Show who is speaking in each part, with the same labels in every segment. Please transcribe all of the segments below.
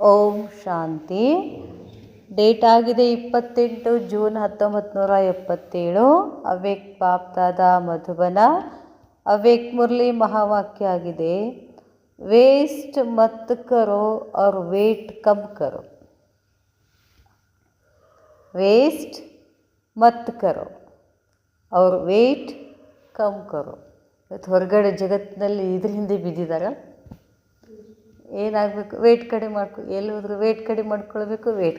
Speaker 1: ಓಂ ಶಾಂತಿ. Date ಆಗಿದೆ 28 June 1977. ಅವ್ಯಕ್ತ ಬಾಪ್ದಾದ ಮಧುಬನ. ಅವ್ಯಕ್ತ ಮುರಳಿ ಮಹಾವಾಕ್ಯ ಆಗಿದೆ, ವೇಸ್ಟ್ ಮತ್ ಕರೋ और ವೇಟ್ ಕಮ್ ಕರೋ. ವೇಸ್ಟ್ ಮತ್ ಕರೋ और ವೇಟ್ ಕಮ್ ಕರೋ. ಇವತ್ತು ಹೊರಗಡೆ ಜಗತ್ತಿನಲ್ಲಿ ಇದ್ರ ಹಿಂದೆ ಬಿದ್ದಿದ್ದಾರೆ. ಏನಾಗಬೇಕು? ವೇಟ್ ಕಡಿಮೆ ಎಲ್ಲಿ ಹೋದ್ರು ವೇಟ್ ಕಡಿಮೆ ಮಾಡ್ಕೊಳ್ಬೇಕು, ವೇಟ್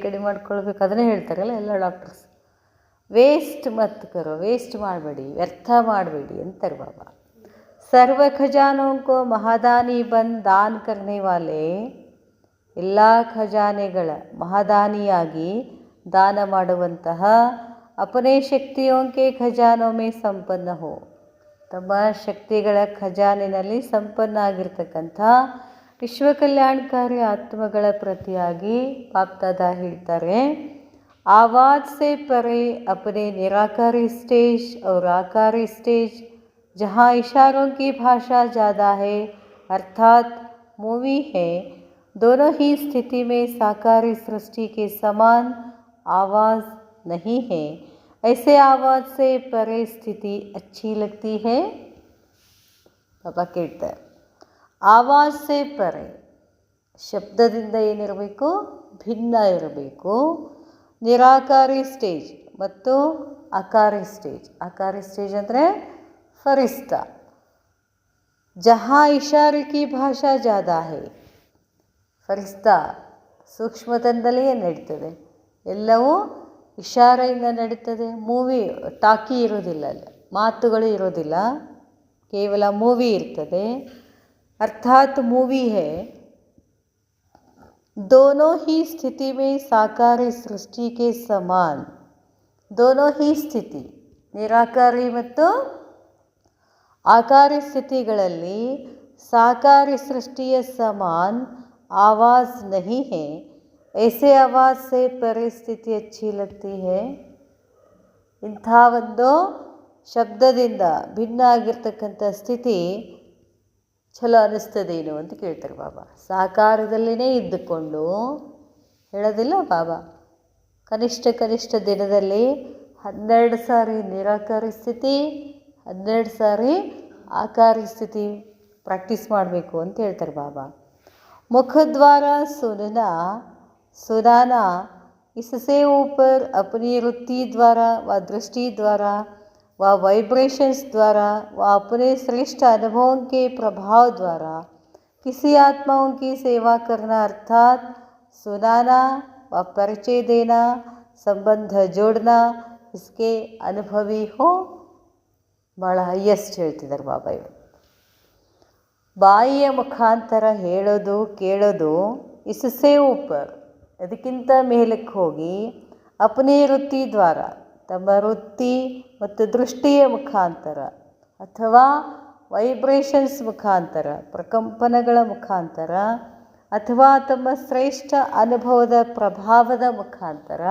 Speaker 1: ಕಡಿಮೆ ಮಾಡ್ಕೊಳ್ಬೇಕು, ಅದನ್ನೇ ಹೇಳ್ತಾರಲ್ಲ ಎಲ್ಲ ಡಾಕ್ಟರ್ಸ್. ವೇಸ್ಟ್ ಮತ್ ಕರೋ, ವೇಸ್ಟ್ ಮಾಡಬೇಡಿ, ವ್ಯರ್ಥ ಮಾಡಬೇಡಿ ಅಂತಾರೆ ಬಾಬಾ. ಸರ್ವ ಖಜಾನೋं को ಮಹಾದಾನಿ ಬಂದ್ ದಾನ್ ಕರ್ನೆ ವಾಲೆ, ಎಲ್ಲ ಖಜಾನೆಗಳ ಮಹಾದಾನಿಯಾಗಿ ದಾನ ಮಾಡುವಂತಹ ಅಪನೇ ಶಕ್ತಿಯೋಂ ಕೆ ಖಜಾನೋ ಮೇ ಸಂಪನ್ನ ಹೋ, ತಮ್ಮ ಶಕ್ತಿಗಳ ಖಜಾನಿನಲ್ಲಿ ಸಂಪನ್ನ ಆಗಿರ್ತಕ್ಕಂಥ ವಿಶ್ವ ಕಲ್ಯಾಣಕಾರಿ ಆತ್ಮಗಳ ಪ್ರತಿಯಾಗಿ ಬಾಪ್ದಾದ ಹೇಳ್ತಾರೆ, आवाज़ से परे अपने निराकारी स्टेज और आकारी स्टेज जहाँ इशारों की भाषा ज़्यादा है अर्थात मूवी है, दोनों ही स्थिति में साकारी सृष्टि के समान आवाज़ नहीं है. ऐसे आवाज़ से परे स्थिति अच्छी लगती है. ಪಾಪ ಕೇಳ್ತಾರೆ, ಆವಾಜ್ ಸೇ ಪರೆ, ಶಬ್ದದಿಂದ ಏನಿರಬೇಕು? ಭಿನ್ನ ಇರಬೇಕು. ನಿರಾಕಾರಿ ಸ್ಟೇಜ್ ಮತ್ತು ಅಕಾರಿ ಸ್ಟೇಜ್. ಅಕಾರಿ ಸ್ಟೇಜ್ ಅಂದರೆ ಫರಿಸ್ತಾ. ಜಹಾ ಇಶಾರೆ ಕಿ ಭಾಷಾ ಜಾದಾ ಹೈ, ಫರಿಸ್ತಾ ಸೂಕ್ಷ್ಮತನದಲ್ಲೇ ನಡೀತದೆ, ಎಲ್ಲವೂ ಇಶಾರೆಯಿಂದ ನಡೀತದೆ. ಮೂವಿ ಟಾಕಿ ಇರೋದಿಲ್ಲ, ಅಲ್ಲಿ ಮಾತುಗಳು ಇರೋದಿಲ್ಲ, ಕೇವಲ ಮೂವಿ ಇರ್ತದೆ. ಅರ್ಥಾತ್ ಮೂವಿ ಹೇ. दोनों ही स्थिति में साकारी सृष्टि के समान, दोनों ही ಸ್ಥಿತಿ ನಿರಾಕಾರಿ ಮತ್ತು ಆಕಾರಿ ಸ್ಥಿತಿಗಳಲ್ಲಿ ಸಾಕಾರಿ ಸೃಷ್ಟಿಯ ಸಮಾನ್ ಆವಾज़ नहीं है. ऐसे आवाज़ से ಪರಿಸ್ಥಿತಿ अच्छी लगती है. ಇಂಥ ಒಂದು ಶಬ್ದದಿಂದ ಭಿನ್ನ ಆಗಿರ್ತಕ್ಕಂಥ ಸ್ಥಿತಿ ಚಲೋ ಅನ್ನಿಸ್ತದೇನು ಅಂತ ಕೇಳ್ತಾರೆ ಬಾಬಾ. ಸಾಕಾರದಲ್ಲಿನೇ ಇದ್ದುಕೊಂಡು ಹೇಳೋದಿಲ್ಲ ಬಾಬಾ. ಕನಿಷ್ಠ ದಿನದಲ್ಲಿ 12 ಸಾರಿ ನಿರಾಕಾರಿ ಸ್ಥಿತಿ, 12 ಸಾರಿ ಆಕಾರಿ ಸ್ಥಿತಿ ಪ್ರಾಕ್ಟೀಸ್ ಮಾಡಬೇಕು ಅಂತ ಹೇಳ್ತಾರೆ ಬಾಬಾ. ಮುಖದ್ವಾರ सुनाना इससे ऊपर अपनी वृत्ति द्वारा व दृष्टि द्वारा व वाइब्रेशंस द्वारा व अपने श्रेष्ठ अनुभवों के प्रभाव द्वारा किसी आत्माओं की सेवा करना अर्थात सुनाना व परिचय देना, संबंध जोड़ना, इसके अनुभवी हो. ಭಾಳ ಹೈಯೆಸ್ಟ್ ಹೇಳ್ತಿದ್ದಾರೆ ಬಾಬಾ ಇವರು. ಬಾಯಿಯ ಮುಖಾಂತರ ಹೇಳೋದು ಕೇಳೋದು, ಇಸ್ಸೆ ಊಪರ್ ಅದಕ್ಕಿಂತ ಮೇಲಕ್ಕೆ ಹೋಗಿ, ಅಪನೇ ವೃತ್ತಿ ದ್ವಾರ ತಮ್ಮ ವೃತ್ತಿ ಮತ್ತು ದೃಷ್ಟಿಯ ಮುಖಾಂತರ ಅಥವಾ ವೈಬ್ರೇಷನ್ಸ್ ಮುಖಾಂತರ, ಪ್ರಕಂಪನಗಳ ಮುಖಾಂತರ ಅಥವಾ ತಮ್ಮ ಶ್ರೇಷ್ಠ ಅನುಭವದ ಪ್ರಭಾವದ ಮುಖಾಂತರ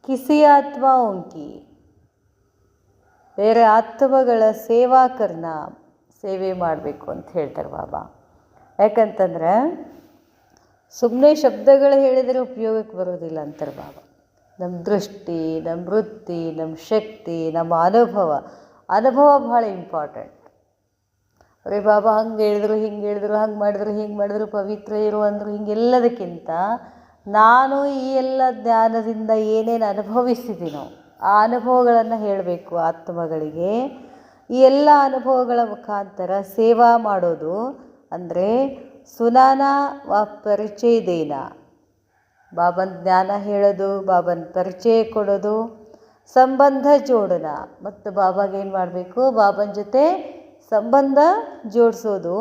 Speaker 1: ಕಿಸಿ ಆತ್ಮ ಉಂಕಿ ಬೇರೆ ಆತ್ಮಗಳ ಸೇವಾಕರಣ ಸೇವೆ ಮಾಡಬೇಕು ಅಂತ ಹೇಳ್ತಾರೆ ಬಾಬಾ. ಯಾಕಂತಂದರೆ ಸುಮ್ಮನೆ ಶಬ್ದಗಳು ಹೇಳಿದರೆ ಉಪಯೋಗಕ್ಕೆ ಬರೋದಿಲ್ಲ ಅಂತಾರೆ ಬಾಬಾ. ನಮ್ಮ ದೃಷ್ಟಿ, ನಮ್ಮ ವೃತ್ತಿ, ನಮ್ಮ ಶಕ್ತಿ, ನಮ್ಮ ಅನುಭವ ಭಾಳ ಇಂಪಾರ್ಟೆಂಟ್. ಅರೆ ಬಾಬಾ ಹಂಗೆ ಹೇಳಿದ್ರು, ಹಿಂಗೆ ಹೇಳಿದ್ರು, ಹಂಗೆ ಮಾಡಿದ್ರು, ಪವಿತ್ರ ಇರು ಅಂದರು, ಹಿಂಗೆಲ್ಲದಕ್ಕಿಂತ ನಾನು ಈ ಎಲ್ಲ ಜ್ಞಾನದಿಂದ ಏನೇನು ಅನುಭವಿಸಿದ್ದೀನೋ ಆ ಅನುಭವಗಳನ್ನು ಹೇಳಬೇಕು ಆತ್ಮಗಳಿಗೆ. ಈ ಎಲ್ಲ ಅನುಭವಗಳ ಮುಖಾಂತರ ಸೇವಾ ಮಾಡೋದು ಅಂದರೆ ಸುನಾನ ವ ಪರಿಚಯ ದೇನ, ಬಾಬನ ಜ್ಞಾನ ಹೇಳೋದು, ಬಾಬನ ಪರಿಚಯ ಕೊಡೋದು, ಸಂಬಂಧ ಜೋಡನ ಮತ್ತು ಬಾಬಾಗೇನು ಮಾಡಬೇಕು? ಬಾಬನ ಜೊತೆ ಸಂಬಂಧ ಜೋಡಿಸೋದು.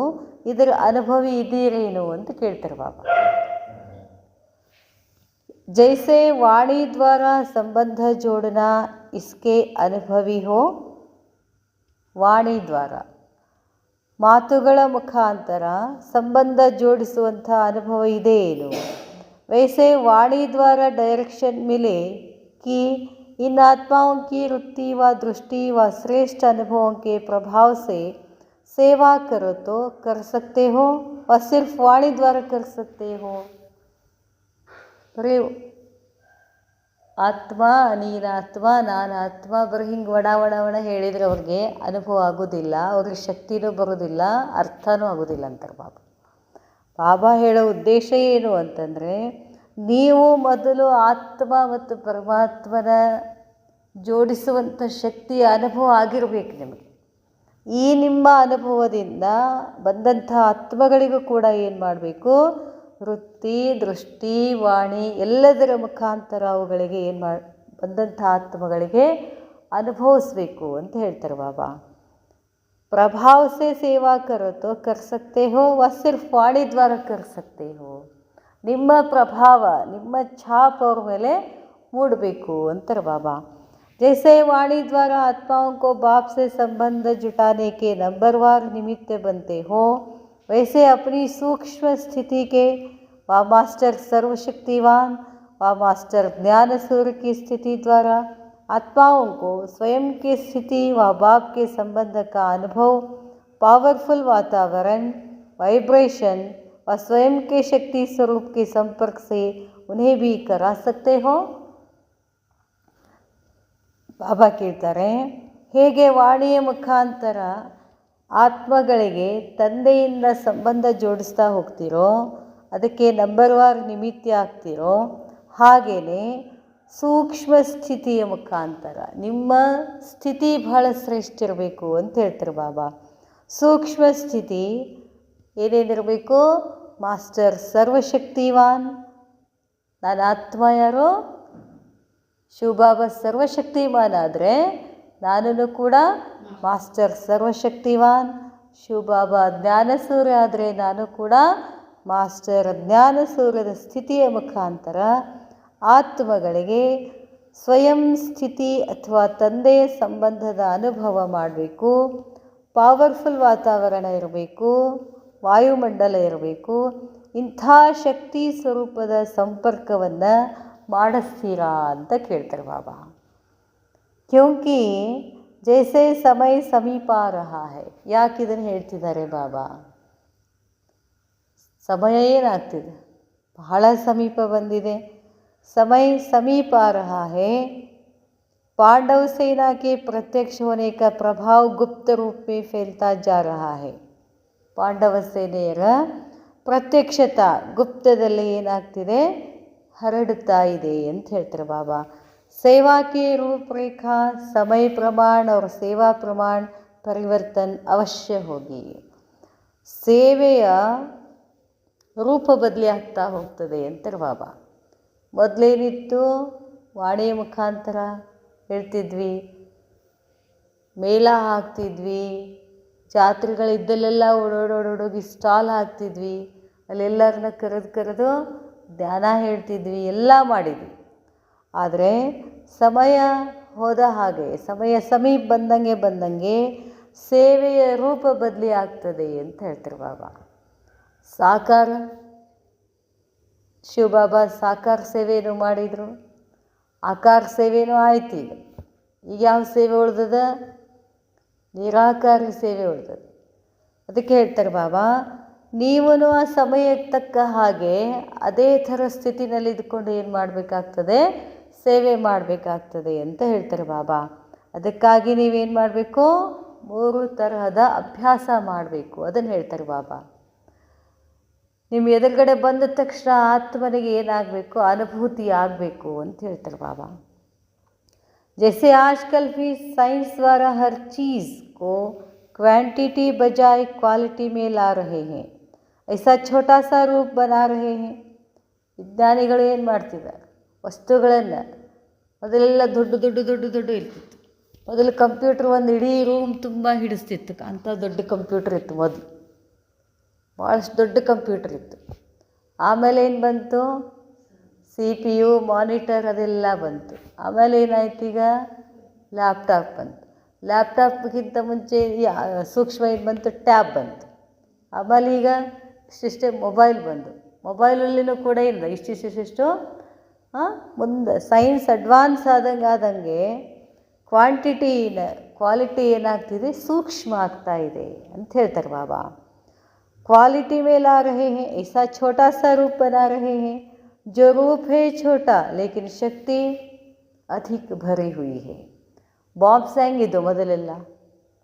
Speaker 1: ಇದರ ಅನುಭವಿ ಇದೀರೇನು ಅಂತ ಕೇಳ್ತಾರೆ ಬಾಬಾ. ಜೈಸೆ ವಾಣಿ ದ್ವಾರ ಸಂಬಂಧ ಜೋಡನ ಇಸ್ಕೆ ಅನುಭವಿ ಹೋ. ವಾಣಿ ದ್ವಾರ ಮಾತುಗಳ ಮುಖಾಂತರ ಸಂಬಂಧ ಜೋಡಿಸುವಂಥ ಅನುಭವ ಇದೆ ಏನು? वैसे वाणी द्वारा डायरेक्शन मिले कि इन आत्माओं की वृत्ति व दृष्टि व श्रेष्ठ अनुभवों के प्रभाव से सेवा करो तो कर सकते हो और सिर्फ वाणी द्वारा कर सकते हो. ಬರೀ ಆತ್ಮ, ನೀನಾತ್ಮ, ನಾನಾತ್ಮ ಬರೀ ಹಿಂಗೆ ಒಣ ಹೇಳಿದರೆ ಅವ್ರಿಗೆ ಅನುಭವ ಆಗೋದಿಲ್ಲ, ಅವ್ರಿಗೆ ಶಕ್ತಿನೂ ಬರೋದಿಲ್ಲ, ಅರ್ಥನೂ ಆಗೋದಿಲ್ಲ ಅಂತಾರೆ ಬಾಬಾ. ಬಾಬಾ ಹೇಳೋ ಉದ್ದೇಶ ಏನು ಅಂತಂದರೆ, ನೀವು ಮೊದಲು ಆತ್ಮ ಮತ್ತು ಪರಮಾತ್ಮನ ಜೋಡಿಸುವಂಥ ಶಕ್ತಿಯ ಅನುಭವ ಆಗಿರಬೇಕು ನಿಮಗೆ. ಈ ನಿಮ್ಮ ಅನುಭವದಿಂದ ಬಂದಂಥ ಆತ್ಮಗಳಿಗೂ ಕೂಡ ಏನು ಮಾಡಬೇಕು, ವೃತ್ತಿ, ದೃಷ್ಟಿ, ವಾಣಿ ಎಲ್ಲದರ ಮುಖಾಂತರ ಅವುಗಳಿಗೆ ಬಂದಂಥ ಆತ್ಮಗಳಿಗೆ ಅನುಭವಿಸ್ಬೇಕು ಅಂತ ಹೇಳ್ತಾರೆ ಬಾಬಾ. प्रभाव से सेवा करो तो कर सकते हो व सिर्फ वाणी द्वारा कर सकते हो. ನಿಮ್ಮ ಪ್ರಭಾವ, ನಿಮ್ಮ ಛಾಪ್ ಅವ್ರ ಮೇಲೆ ಮೂಡಬೇಕು ಅಂತಾರೆ ಬಾಬಾ. जैसे वाणी द्वारा आत्माओं को बाप से संबंध जुटाने के नंबरवार निमित्त बनते हो, वैसे अपनी सूक्ष्म स्थिति के व मास्टर सर्वशक्तिवान व मास्टर ज्ञान सूर्य की स्थिति द्वारा आत्माओं को स्वयं की स्थिति व बाप के संबंध का अनुभव, पावरफुल वातावरण, वाइब्रेशन व स्वयं के शक्ति स्वरूप के संपर्क से उन्हें भी करा सकते हो. ಬಾಬಾ ಕೇಳ್ತಾರೆ, ಹೇಗೆ ವಾಣಿಯ ಮುಖಾಂತರ ಆತ್ಮಗಳಿಗೆ ತಂದೆಯಿಂದ ಸಂಬಂಧ ಜೋಡಿಸ್ತಾ ಹೋಗ್ತೀರೋ, ಅದಕ್ಕೆ ನಂಬರ್ವಾರ್ ನಿಮಿತ್ತ ಆಗ್ತೀರೋ, ಹಾಗೆಯೇ ಸೂಕ್ಷ್ಮ ಸ್ಥಿತಿಯ ಮುಖಾಂತರ ನಿಮ್ಮ ಸ್ಥಿತಿ ಬಹಳ ಶ್ರೇಷ್ಠ ಇರಬೇಕು ಅಂತ ಹೇಳ್ತಾರೆ ಬಾಬಾ. ಸೂಕ್ಷ್ಮ ಸ್ಥಿತಿ ಏನೇನಿರಬೇಕು, ಮಾಸ್ಟರ್ ಸರ್ವಶಕ್ತಿವಾನ್, ನನ್ನ ಆತ್ಮ ಯಾರೋ ಶಿವಬಾಬಾ ಸರ್ವಶಕ್ತಿವಾನ್ ಆದರೆ ನಾನು ಕೂಡ ಮಾಸ್ಟರ್ ಸರ್ವಶಕ್ತಿವಾನ್. ಶಿವಬಾಬಾ ಜ್ಞಾನಸೂರ್ಯ ಆದರೆ ನಾನು ಕೂಡ ಮಾಸ್ಟರ್ ಜ್ಞಾನಸೂರ್ಯದ ಸ್ಥಿತಿಯ ಮುಖಾಂತರ ಆತ್ಮಗಳಿಗೆ ಸ್ವಯಂ ಸ್ಥಿತಿ ಅಥವಾ ತಂದೆಯ ಸಂಬಂಧದ ಅನುಭವ ಮಾಡಬೇಕು. ಪವರ್ಫುಲ್ ವಾತಾವರಣ ಇರಬೇಕು, ವಾಯುಮಂಡಲ ಇರಬೇಕು. ಇಂಥ ಶಕ್ತಿ ಸ್ವರೂಪದ ಸಂಪರ್ಕವನ್ನು ಮಾಡಿಸ್ತೀರಾ ಅಂತ ಕೇಳ್ತಾರೆ ಬಾಬಾ. ಕ್ಯೋಂಕಿ ಜೈಸೆ ಸಮಯ ಸಮೀಪ ರಹಾ ಹೈ. ಯಾಕೆ ಇದನ್ನು ಹೇಳ್ತಿದ್ದಾರೆ ಬಾಬಾ? ಸಮಯ ಏನಾಗ್ತಿದೆ, ಬಹಳ ಸಮೀಪ ಬಂದಿದೆ. समय समीप आ रहा है. पांडव सेना के प्रत्यक्ष होने का प्रभाव गुप्त रूप में फैलता जा रहा है. ಪಾಂಡವ ಸೇನೆಯರ ಪ್ರತ್ಯಕ್ಷತ ಗುಪ್ತದಲ್ಲಿ ಏನಾಗ್ತಿದೆ, ಹರಡುತ್ತಾ ಇದೆ ಅಂತ ಹೇಳ್ತಾರೆ ಬಾಬಾ. सेवा के रूपरेखा समय प्रमाण और सेवा प्रमाण परिवर्तन अवश्य होगी. ಸೇವೆಯ ರೂಪ ಬದಲಿ ಆಗ್ತಾ ಹೋಗ್ತದೆ ಅಂತಾರೆ ಬಾಬಾ. ಮೊದಲೇನಿತ್ತು, ವಾಣಿಯ ಮುಖಾಂತರ ಹೇಳ್ತಿದ್ವಿ, ಮೇಳ ಹಾಕ್ತಿದ್ವಿ, ಜಾತ್ರೆಗಳಿದ್ದಲ್ಲೆಲ್ಲ ಓಡೋಡೋಗಿ ಸ್ಟಾಲ್ ಹಾಕ್ತಿದ್ವಿ, ಅಲ್ಲೆಲ್ಲರನ್ನ ಕರೆದು ಧ್ಯಾನ ಹೇಳ್ತಿದ್ವಿ, ಎಲ್ಲ ಮಾಡಿದ್ವಿ. ಆದರೆ ಸಮಯ ಹೋದ ಹಾಗೆ, ಸಮಯ ಸಮೀಪ ಬಂದಂಗೆ ಸೇವೆಯ ರೂಪ ಬದಲಿ ಆಗ್ತದೆ ಅಂತ ಹೇಳ್ತಾರೆ ಬಾಬಾ. ಸಾಕಾರ ಶಿವಬಾಬಾ ಸಾಕಾರ ಸೇವೆಯನ್ನು ಮಾಡಿದರು, ಆಕಾರ ಸೇವೆಯೂ ಆಯ್ತು. ಈಗ ಯಾವ ಸೇವೆ ಉಳ್ದದ? ನಿರಾಕಾರಿ ಸೇವೆ ಉಳ್ದದ. ಅದಕ್ಕೆ ಹೇಳ್ತಾರೆ ಬಾಬಾ, ನೀವು ಆ ಸಮಯಕ್ಕೆ ತಕ್ಕ ಹಾಗೆ ಅದೇ ಥರ ಸ್ಥಿತಿನಲ್ಲಿ ಇದ್ಕೊಂಡು ಏನು ಮಾಡಬೇಕಾಗ್ತದೆ, ಸೇವೆ ಮಾಡಬೇಕಾಗ್ತದೆ ಅಂತ ಹೇಳ್ತಾರೆ ಬಾಬಾ. ಅದಕ್ಕಾಗಿ ನೀವೇನು ಮಾಡಬೇಕು, 3 ತರಹದ ಅಭ್ಯಾಸ ಮಾಡಬೇಕು. ಅದನ್ನು ಹೇಳ್ತಾರೆ ಬಾಬಾ. ನಿಮ್ಮ ಎದುರುಗಡೆ ಬಂದ ತಕ್ಷಣ ಆತ್ಮನಿಗೆ ಏನಾಗಬೇಕು, ಅನುಭೂತಿ ಆಗಬೇಕು ಅಂತ ಹೇಳ್ತಾರೆ ಬಾಬಾ. जैसे आजकल भी साइंस द्वारा हर चीज़ को क्वांटिटी बजाय क्वालिटी में ला रहे हैं, ऐसा छोटा सा रूप बना रहे हैं. ವಿಜ್ಞಾನಿಗಳು ಏನು ಮಾಡ್ತಿದ್ದಾರೆ, ವಸ್ತುಗಳನ್ನು ಮೊದಲೆಲ್ಲ ದೊಡ್ಡ ಇರ್ತಿತ್ತು. ಮೊದಲು ಕಂಪ್ಯೂಟ್ರ್ ಒಂದು ಇಡೀ ರೂಮ್ ತುಂಬ ಹಿಡಿಸ್ತಿತ್ತು, ಅಂಥ ದೊಡ್ಡ ಕಂಪ್ಯೂಟ್ರ್ ಇತ್ತು ಮೊದಲು, ಭಾಳಷ್ಟು ದೊಡ್ಡ ಕಂಪ್ಯೂಟರ್ ಇತ್ತು. ಆಮೇಲೆ ಏನು ಬಂತು, CPU, ಮಾನಿಟರ್ ಅದೆಲ್ಲ ಬಂತು. ಆಮೇಲೆ ಏನಾಯ್ತು, ಈಗ ಲ್ಯಾಪ್ಟಾಪ್ ಬಂತು. ಲ್ಯಾಪ್ಟಾಪ್ಗಿಂತ ಮುಂಚೆ ಸೂಕ್ಷ್ಮ ಏನು ಬಂತು, ಟ್ಯಾಬ್ ಬಂತು. ಆಮೇಲೆ ಈಗ ಇಷ್ಟಿಷ್ಟೇ ಮೊಬೈಲ್ ಬಂದು, ಮೊಬೈಲಲ್ಲಿನೂ ಕೂಡ ಇಲ್ಲ ಇಷ್ಟಿಷ್ಟು ಮುಂದೆ ಸೈನ್ಸ್ ಅಡ್ವಾನ್ಸ್ ಆದಂಗೆ ಕ್ವಾಲಿಟಿ ಏನಾಗ್ತಿದೆ, ಸೂಕ್ಷ್ಮ ಆಗ್ತಾ ಇದೆ ಅಂತ ಹೇಳ್ತಾರೆ ಬಾಬಾ. क्वालिटी में ला रहे हैं, ऐसा छोटा सा रूप बना रहे हैं जो रूप है छोटा लेकिन शक्ति अधिक भरी हुई है. ಬಾಂಬ್ಸ್ ಹೆಂಗಿದ್ದು ಮೊದಲೆಲ್ಲ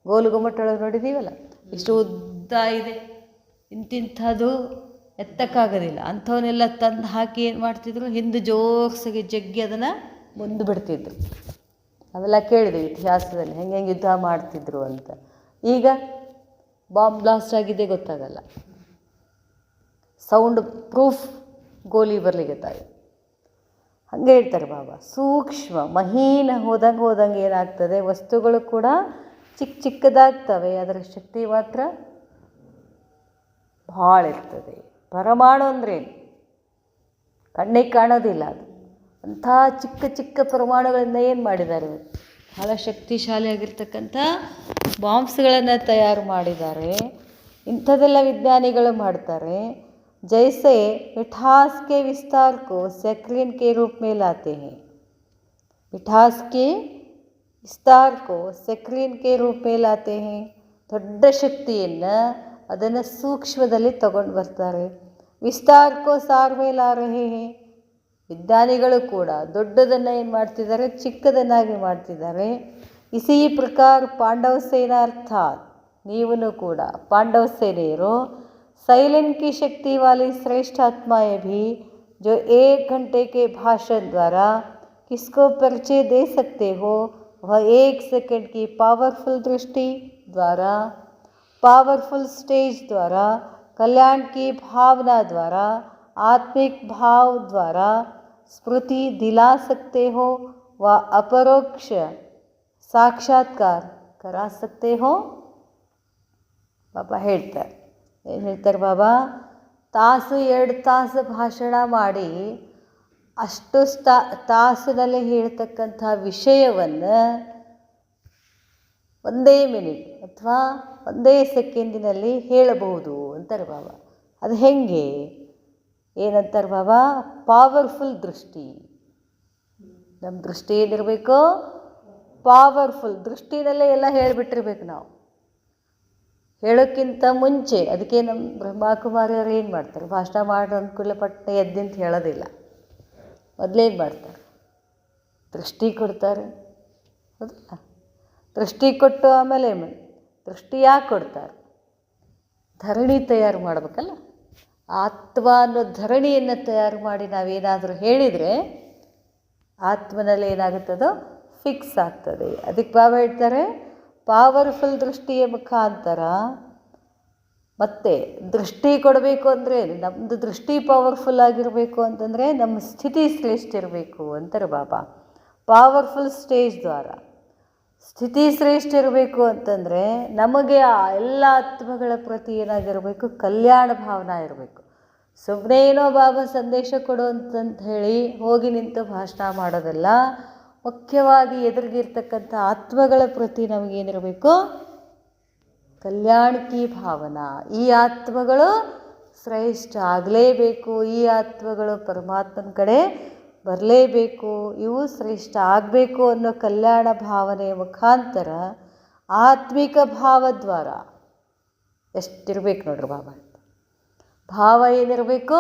Speaker 1: ಗೋಲು ಗುಮ್ಮಟೊಳಗೆ ನೋಡಿದ್ದೀವಲ್ಲ, ಇಷ್ಟು ಉದ್ದ ಇದೆ, ಇಂತಿಂಥದ್ದು ಎತ್ತಕ್ಕಾಗೋದಿಲ್ಲ. ಅಂಥವನ್ನೆಲ್ಲ ತಂದು ಹಾಕಿ ಏನು ಮಾಡ್ತಿದ್ರು, ಹಿಂದೆ ಜೋರ್ಸಾಗಿ ಜಗ್ಗಿ ಅದನ್ನು ಮುಂದೆ ಬಿಡ್ತಿದ್ರು. ಅವೆಲ್ಲ ಕೇಳಿದ್ವಿ ಇತಿಹಾಸದಲ್ಲಿ ಹೆಂಗೆ ಯುದ್ಧ ಮಾಡ್ತಿದ್ರು ಅಂತ. ಈಗ ಬಾಂಬ್ ಬ್ಲಾಸ್ಟ್ ಆಗಿದೆ ಗೊತ್ತಾಗಲ್ಲ, ಸೌಂಡ್ ಪ್ರೂಫ್ ಗೋಲಿ ಬರ್ಲಿಕ್ಕತ್ತಾವೆ. ಹಾಗೆ ಹೇಳ್ತಾರೆ ಬಾಬಾ, ಸೂಕ್ಷ್ಮ ಮಹೀನ ಹೋದಂಗೆ ಏನಾಗ್ತದೆ, ವಸ್ತುಗಳು ಕೂಡ ಚಿಕ್ಕದಾಗ್ತವೆ, ಅದರ ಶಕ್ತಿ ಮಾತ್ರ ಭಾಳ ಇರ್ತದೆ. ಪರಮಾಣು ಅಂದ್ರೇನು, ಕಣ್ಣಿಗೆ ಕಾಣೋದಿಲ್ಲ ಅದು. ಅಂಥ ಚಿಕ್ಕ ಪರಮಾಣುಗಳಿಂದ ಏನು ಮಾಡಿದ್ದಾರೆ, ಬಹಳ ಶಕ್ತಿಶಾಲಿಯಾಗಿರ್ತಕ್ಕಂಥ ಬಾಂಬ್ಸ್ಗಳನ್ನು ತಯಾರು ಮಾಡಿದ್ದಾರೆ. ಇಂಥದ್ದೆಲ್ಲ ವಿಜ್ಞಾನಿಗಳು ಮಾಡ್ತಾರೆ. जैसे मिठास के विस्तार को सैक्रिन के रूप में लाते हैं, मिठास के विस्तार को सैक्रिन के रूप में लाते हैं. ದೊಡ್ಡ ಶಕ್ತಿಯನ್ನು ಅದನ್ನು ಸೂಕ್ಷ್ಮದಲ್ಲಿ ತಗೊಂಡು ಬರ್ತಾರೆ. ವಿಸ್ತಾರಕ್ಕೋ ಸಾರ್ ಮೇಲೆ ಆ ರಹೆ ಹೇ, ವಿಜ್ಞಾನಿಗಳು ಕೂಡ ದೊಡ್ಡದನ್ನು ಏನು ಮಾಡ್ತಿದ್ದಾರೆ, ಚಿಕ್ಕದನ್ನಾಗಿ ಮಾಡ್ತಿದ್ದಾರೆ. ಇಸಿ ಪ್ರಕಾರ ಪಾಂಡವ ಸೇನಾ ಅರ್ಥಾತ್ ನೀವೂ ಕೂಡ ಪಾಂಡವ ಸೇನೆಯರು, साइलेंट की शक्ति वाली श्रेष्ठ आत्माएं भी जो 1 घंटे के भाषण द्वारा किसको परिचय दे सकते हो, वह 1 सेकंड की पावरफुल दृष्टि द्वारा, पावरफुल स्टेज द्वारा, कल्याण की भावना द्वारा, आत्मिक भाव द्वारा स्मृति दिला सकते हो, वह अपरोक्ष साक्षात्कार करा सकते हो. ಬಾಬಾ ಹೇಳ್ತಾರೆ, ಏನು ಹೇಳ್ತಾರೆ ಬಾಬಾ, ತಾಸು 2 ತಾಸು ಭಾಷಣ ಮಾಡಿ ಅಷ್ಟು ತಾಸಿನಲ್ಲಿ ಹೇಳ್ತಕ್ಕಂಥ ವಿಷಯವನ್ನು ಒಂದೇ ಮಿನಿಟ್ ಅಥವಾ ಒಂದೇ ಸೆಕೆಂಡಿನಲ್ಲಿ ಹೇಳಬಹುದು ಅಂತಾರೆ ಬಾಬಾ. ಅದು ಹೆಂಗೆ, ಏನಂತಾರೆ ಬಾಬಾ, ಪವರ್ಫುಲ್ ದೃಷ್ಟಿ. ನಮ್ಮ ದೃಷ್ಟಿ ಏನಿರಬೇಕು, ಪವರ್ಫುಲ್ ದೃಷ್ಟಿನಲ್ಲೇ ಎಲ್ಲ ಹೇಳಿಬಿಟ್ಟಿರ್ಬೇಕು ನಾವು. ಹೇಳೋಕ್ಕಿಂತ ಮುಂಚೆ ಅದಕ್ಕೆ ನಮ್ಮ ಬ್ರಹ್ಮಕುಮಾರಿಯವರು ಏನು ಮಾಡ್ತಾರೆ, ಭಾಷಣ ಮಾಡೋ ಅನುಕೂಲ ಪಟ್ಟಣ ಎದ್ದಿಂತ ಹೇಳೋದಿಲ್ಲ. ಮೊದಲೇನು ಮಾಡ್ತಾರೆ, ದೃಷ್ಟಿ ಕೊಡ್ತಾರೆ, ಹೌದಲ್ಲ. ದೃಷ್ಟಿ ಕೊಟ್ಟು ಆಮೇಲೆ ದೃಷ್ಟಿ ಯಾಕೆ ಕೊಡ್ತಾರೆ, ಧರಣಿ ತಯಾರು ಮಾಡಬೇಕಲ್ಲ. ಆತ್ಮ ಅನ್ನೋ ಧರಣಿಯನ್ನು ತಯಾರು ಮಾಡಿ ನಾವೇನಾದರೂ ಹೇಳಿದರೆ ಆತ್ಮನಲ್ಲಿ ಏನಾಗುತ್ತದೋ ಫಿಕ್ಸ್ ಆಗ್ತದೆ. ಅದಕ್ಕೆ ಬಾಬಾ ಹೇಳ್ತಾರೆ, ಪವರ್ಫುಲ್ ದೃಷ್ಟಿಯ ಮುಖಾಂತರ. ಮತ್ತು ದೃಷ್ಟಿ ಕೊಡಬೇಕು ಅಂದರೆ ನಮ್ಮದು ದೃಷ್ಟಿ ಪವರ್ಫುಲ್ ಆಗಿರಬೇಕು ಅಂತಂದರೆ ನಮ್ಮ ಸ್ಥಿತಿ ಶ್ರೇಷ್ಠ ಇರಬೇಕು ಅಂತಾರೆ ಬಾಬಾ. ಪವರ್ಫುಲ್ ಸ್ಟೇಜ್ ದ್ವಾರ ಸ್ಥಿತಿ ಶ್ರೇಷ್ಠ ಇರಬೇಕು ಅಂತಂದರೆ ನಮಗೆ ಆ ಎಲ್ಲ ಆತ್ಮಗಳ ಪ್ರತಿ ಏನಾಗಿರಬೇಕು, ಕಲ್ಯಾಣ ಭಾವನೆ ಇರಬೇಕು. ಸುಮ್ಮನೆ ಏನೋ ಬಾಬಾ ಸಂದೇಶ ಕೊಡು ಅಂತಂತ ಹೇಳಿ ಹೋಗಿ ನಿಂತು ಭಾಷಣ ಮಾಡೋದಲ್ಲ. ಮುಖ್ಯವಾಗಿ ಎದುರಿಗಿರ್ತಕ್ಕಂಥ ಆತ್ಮಗಳ ಪ್ರತಿ ನಮಗೇನಿರಬೇಕು, ಕಲ್ಯಾಣಕಿ ಭಾವನಾ. ಈ ಆತ್ಮಗಳು ಶ್ರೇಷ್ಠ ಆಗಲೇಬೇಕು, ಈ ಆತ್ಮಗಳು ಪರಮಾತ್ಮನ ಕಡೆ ಬರಲೇಬೇಕು, ಇವು ಶ್ರೇಷ್ಠ ಆಗಬೇಕು ಅನ್ನೋ ಕಲ್ಯಾಣ ಭಾವನೆಯ ಮುಖಾಂತರ ಆತ್ಮಿಕ ಭಾವದ್ವಾರ ಎಷ್ಟಿರಬೇಕು ನೋಡ್ರಿ ಬಾಬಾ. ಭಾವ ಏನಿರಬೇಕು,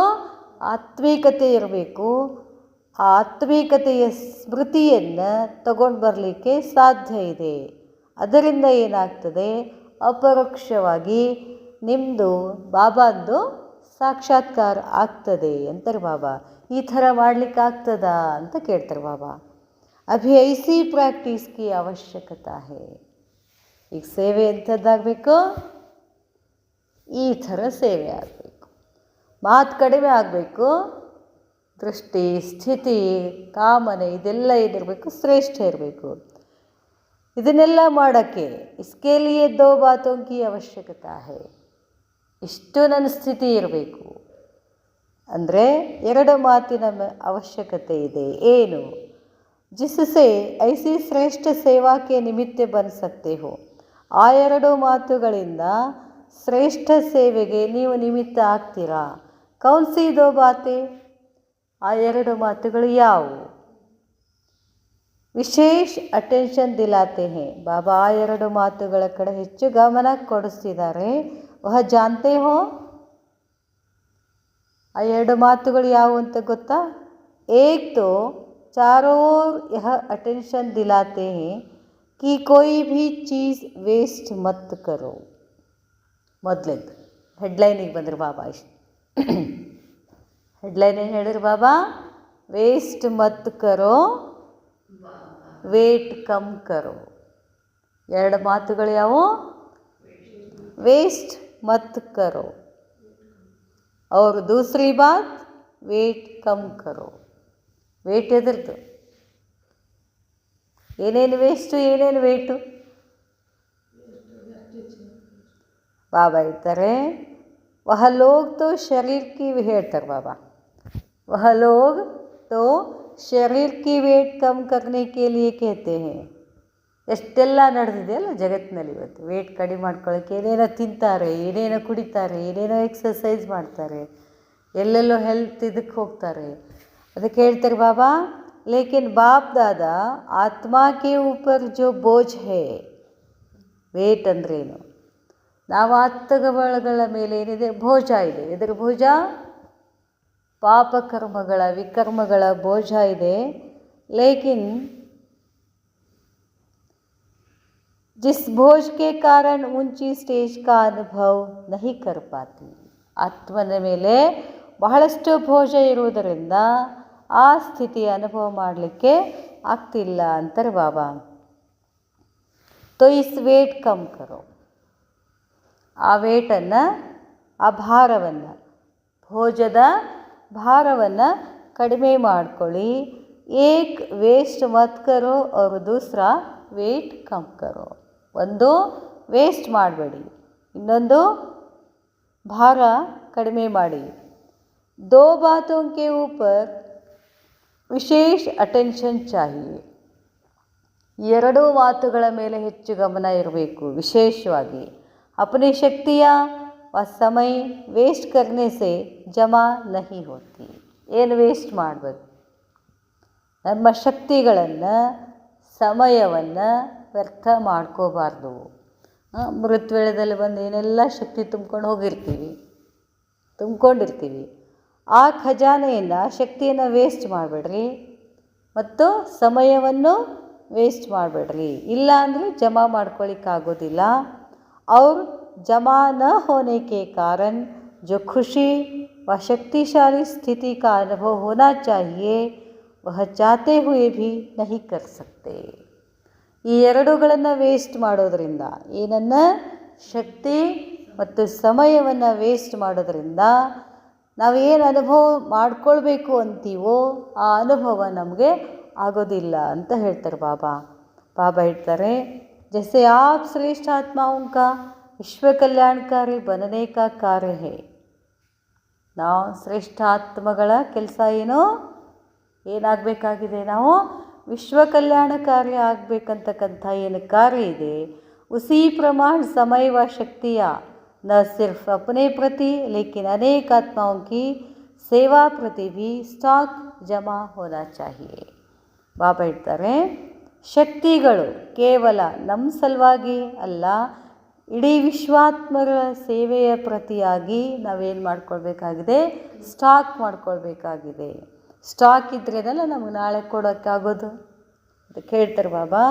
Speaker 1: ಆತ್ಮೀಕತೆ ಇರಬೇಕು. ಆ ಆತ್ಮೀಕತೆಯ ಸ್ಮೃತಿಯನ್ನು ತಗೊಂಡು ಬರಲಿಕ್ಕೆ ಸಾಧ್ಯ ಇದೆ. ಅದರಿಂದ ಏನಾಗ್ತದೆ, ಅಪರೋಕ್ಷವಾಗಿ ನಿಮ್ಮದು ಬಾಬಾಂದು ಸಾಕ್ಷಾತ್ಕಾರ ಆಗ್ತದೆ ಅಂತಾರೆ ಬಾಬಾ. ಈ ಥರ ಮಾಡಲಿಕ್ಕಾಗ್ತದಾ ಅಂತ ಕೇಳ್ತಾರೆ ಬಾಬಾ. ಅಭಿ ಐಸಿ ಪ್ರಾಕ್ಟೀಸ್ಗೆ ಅವಶ್ಯಕತೆ ಹೇ. ಈಗ ಸೇವೆ ಎಂಥದ್ದಾಗಬೇಕು, ಈ ಥರ ಸೇವೆ ಆಗಬೇಕು. ಮಾತು ಕಡಿಮೆ ಆಗಬೇಕು, ದೃಷ್ಟಿ, ಸ್ಥಿತಿ, ಕಾಮನೆ ಇದೆಲ್ಲ ಏನಿರಬೇಕು, ಶ್ರೇಷ್ಠ ಇರಬೇಕು. ಇದನ್ನೆಲ್ಲ ಮಾಡೋಕ್ಕೆ ಇಸ್ಕೆ ಲಿಯೆ 2 ಬಾತೋं की ಅವಶ್ಯಕತೆ ಹೇ. ಇಷ್ಟು ನನ್ನ ಸ್ಥಿತಿ ಇರಬೇಕು ಅಂದರೆ 2 ಮಾತಿನ ಅವಶ್ಯಕತೆ ಇದೆ. ಏನು, ಜಿಸ್ಸೆ ಐಸಿ ಶ್ರೇಷ್ಠ ಸೇವಾಕ್ಕೆ ನಿಮಿತ್ತ ಬನ್ ಸಕ್ತೆ ಹೋ. ಆ 2 ಮಾತುಗಳಿಂದ ಶ್ರೇಷ್ಠ ಸೇವೆಗೆ ನೀವು ನಿಮಿತ್ತ ಆಗ್ತೀರಾ. ಕೌನ್ ಸಿ 2 ಬಾತೆ, ಆ 2 ಮಾತುಗಳು ಯಾವುವು? ವಿಶೇಷ ಅಟೆನ್ಷನ್ ದಿಲಾತೆ ಹೇ. ಬಾಬಾ ಆ ಎರಡು ಮಾತುಗಳ ಕಡೆ ಹೆಚ್ಚು ಗಮನ ಕೊಡಿಸ್ತಿದ್ದಾರೆ. ವಹ ಜಾನ್ತೆ ಹೋ, ಆ ಎರಡು ಮಾತುಗಳು ಯಾವುವು ಅಂತ ಗೊತ್ತಾ? ಏಕ್ ತೋ ಚಾರೋ ಓರ್ ಯಹ ಅಟೆನ್ಷನ್ ದಿಲಾತೆ ಹೇ कि कोई भी चीज़ ವೇಸ್ಟ್ ಮತ್ ಕರೋ. ಮೊದಲೇದು ಹೆಡ್ಲೈನಿಗೆ ಬಂದರು ಬಾಬಾ. ಇಷ್ಟು ಹೆಡ್ಲೈನ್ ಏನು ಹೇಳಿದ್ರು ಬಾಬಾ? ವೇಸ್ಟ್ ಮತ್ ಕರೋ, ವೇಟ್ ಕಮ್ ಕರೋ. ಎರಡು ಮಾತುಗಳು ಯಾವುವು? ವೇಸ್ಟ್ ಮತ್ ಕರೋ और दूसरी बात ವೇಟ್ ಕಮ್ ಕರೋ. ವೇಟ್ ಎದ್ರದ್ದು? ಏನೇನು ವೇಸ್ಟು, ಏನೇನು ವೇಟು? ಬಾಬಾ ಹೇಳ್ತಾರೆ ವಹ ಲೋಗ್ ತೋ ಶರೀರ್ ಕಿ ಹೇಳ್ತಾರೆ ಬಾಬಾ, ವಹ ಲೋಗ್ ತೋ ಶರೀರ್ ಕಿ ವೇಟ್ ಕಮ್ ಕರ್ನೆ ಕೆ ಲಿಯೇ ಕೇತೆ ಹೇ. ಎಷ್ಟೆಲ್ಲ ನಡೆದಿದೆಯಲ್ಲ ಜಗತ್ತಿನಲ್ಲಿ ಇವತ್ತು. ವೇಟ್ ಕಡಿಮೆ ಮಾಡ್ಕೊಳ್ಳೋಕ್ಕೆ ಏನೇನೋ ತಿಂತಾರೆ, ಏನೇನೋ ಕುಡಿತಾರೆ, ಏನೇನೋ ಎಕ್ಸಸೈಸ್ ಮಾಡ್ತಾರೆ, ಎಲ್ಲೆಲ್ಲೋ ಹೆಲ್ತ್ ಇದಕ್ಕೆ ಹೋಗ್ತಾರೆ. ಅದಕ್ಕೆ ಹೇಳ್ತಾರೆ ಬಾಬಾ, ಲೇಕಿನ್ ಬಾಪ್ ದಾದಾ ಆತ್ಮಾ ಕೆ ಊಪರ್ ಜೋ ಬೋझ ಹೇ. ವೇಟ್ ಅಂದ್ರೇನು? ನಾವು ಆತ್ಮಗಳ ಮೇಲೆ ಏನಿದೆ? ಭೋಜ ಇದೆ. ಎದುರು ಭೋಜ? ಪಾಪಕರ್ಮಗಳ ವಿಕರ್ಮಗಳ ಬೋझ ಇದೆ. ಲೇಕಿನ್ जिस बोझ के कारण ऊंची स्टेज का अनुभव नहीं कर पाती. ಆತ್ಮನ ಮೇಲೆ ಬಹಳಷ್ಟು ಭೋಜ ಇರುವುದರಿಂದ ಆ ಸ್ಥಿತಿಯ ಅನುಭವ ಮಾಡಲಿಕ್ಕೆ ಆಗ್ತಿಲ್ಲ ಅಂತಾರೆ ಬಾಬಾ. ತೋ ಇಸ್ ವೇಟ್ ಕಮ್ ಕರೋ. ಆ ವೇಟನ್ನು, ಆ ಭಾರವನ್ನು, ಭೋಜದ ಭಾರವನ್ನು ಕಡಿಮೆ ಮಾಡ್ಕೊಳ್ಳಿ. ಏಕ್ ವೇಸ್ಟ್ ಮತ್ ಕರೋ और दूसरा ವೇಟ್ ಕಮ್ ಕರೋ. ಒಂದು ವೇಸ್ಟ್ ಮಾಡಬೇಡಿ, ಇನ್ನೊಂದು ಭಾರ ಕಡಿಮೆ ಮಾಡಿ. ದೋ ಬಾತೋं के ऊपर ವಿಶೇಷ ಅಟೆನ್ಷನ್ ಚಾಹಿಯೆ. ಎರಡೂ ಮಾತುಗಳ ಮೇಲೆ ಹೆಚ್ಚು ಗಮನ ಇರಬೇಕು ವಿಶೇಷವಾಗಿ. अपनी शक्तियाँ व समय ವೇಸ್ಟ್ करने से ಜಮಾ नहीं होती. ಏನು ವೇಸ್ಟ್ ಮಾಡಬೇಕು? ನಮ್ಮ ಶಕ್ತಿಗಳನ್ನು, ಸಮಯವನ್ನು ವ್ಯರ್ಥ ಮಾಡ್ಕೋಬಾರ್ದು. ಮೃತ್ಯುವೇಳೆದಲ್ಲಿ ಬಂದು ಏನೆಲ್ಲ ಶಕ್ತಿ ತುಂಬ್ಕೊಂಡಿರ್ತೀವಿ. ಆ ಖಜಾನೆಯನ್ನು, ಶಕ್ತಿಯನ್ನು ವೇಸ್ಟ್ ಮಾಡಬೇಡ್ರಿ ಮತ್ತು ಸಮಯವನ್ನು ವೇಸ್ಟ್ ಮಾಡಬೇಡ್ರಿ. ಇಲ್ಲ ಅಂದರೆ ಜಮಾ ಮಾಡ್ಕೊಳ್ಳಿಕ್ಕಾಗೋದಿಲ್ಲ. और जमा न होने के कारण जो खुशी व शक्तिशाली स्थिति का अनुभव होना चाहिए वह चाहते हुए भी नहीं कर सकते. ಈ ಎರಡುಗಳನ್ನು ವೇಸ್ಟ್ ಮಾಡೋದರಿಂದ, ಏನನ್ನು? ಶಕ್ತಿ ಮತ್ತು ಸಮಯವನ್ನು ವೇಸ್ಟ್ ಮಾಡೋದರಿಂದ ನಾವೇನು ಅನುಭವ ಮಾಡ್ಕೊಳ್ಬೇಕು ಅಂತೀವೋ ಆ ಅನುಭವ ನಮಗೆ ಆಗೋದಿಲ್ಲ ಅಂತ ಹೇಳ್ತಾರೆ ಬಾಬಾ. ಬಾಬಾ ಹೇಳ್ತಾರೆ, जैसे आप श्रेष्ठ आत्माओं का विश्व कल्याणकारी बनने का कार्य है. ನಾವು ಶ್ರೇಷ್ಠ ಆತ್ಮಗಳ ಕೆಲಸ ಏನಾಗಬೇಕಾಗಿದೆ? ನಾವು ವಿಶ್ವ ಕಲ್ಯಾಣಕಾರಿ ಆಗಬೇಕಂತಕ್ಕಂಥ ಏನು ಕಾರ್ಯ ಇದೆ, उसी प्रमाण समय व शक्तियाँ न सिर्फ अपने प्रति लेकिन अनेक आत्माओं की सेवा प्रति भी स्टॉक जमा होना चाहिए. ಬಾಬಾ ಹೇಳ್ತಾರೆ, ಶಕ್ತಿಗಳು ಕೇವಲ ನಮ್ಮ ಸಲುವಾಗಿ ಅಲ್ಲ, ಇಡೀ ವಿಶ್ವಾತ್ಮರ ಸೇವೆಯ ಪ್ರತಿಯಾಗಿ ನಾವೇನು ಮಾಡ್ಕೊಳ್ಬೇಕಾಗಿದೆ? ಸ್ಟಾಕ್ ಮಾಡ್ಕೊಳ್ಬೇಕಾಗಿದೆ. ಸ್ಟಾಕ್ ಇದ್ರೇನಲ್ಲ ನಮಗೆ ನಾಳೆ ಕೊಡೋಕ್ಕಾಗೋದು. ಅದಕ್ಕೆ ಹೇಳ್ತಾರೆ ಬಾಬಾ,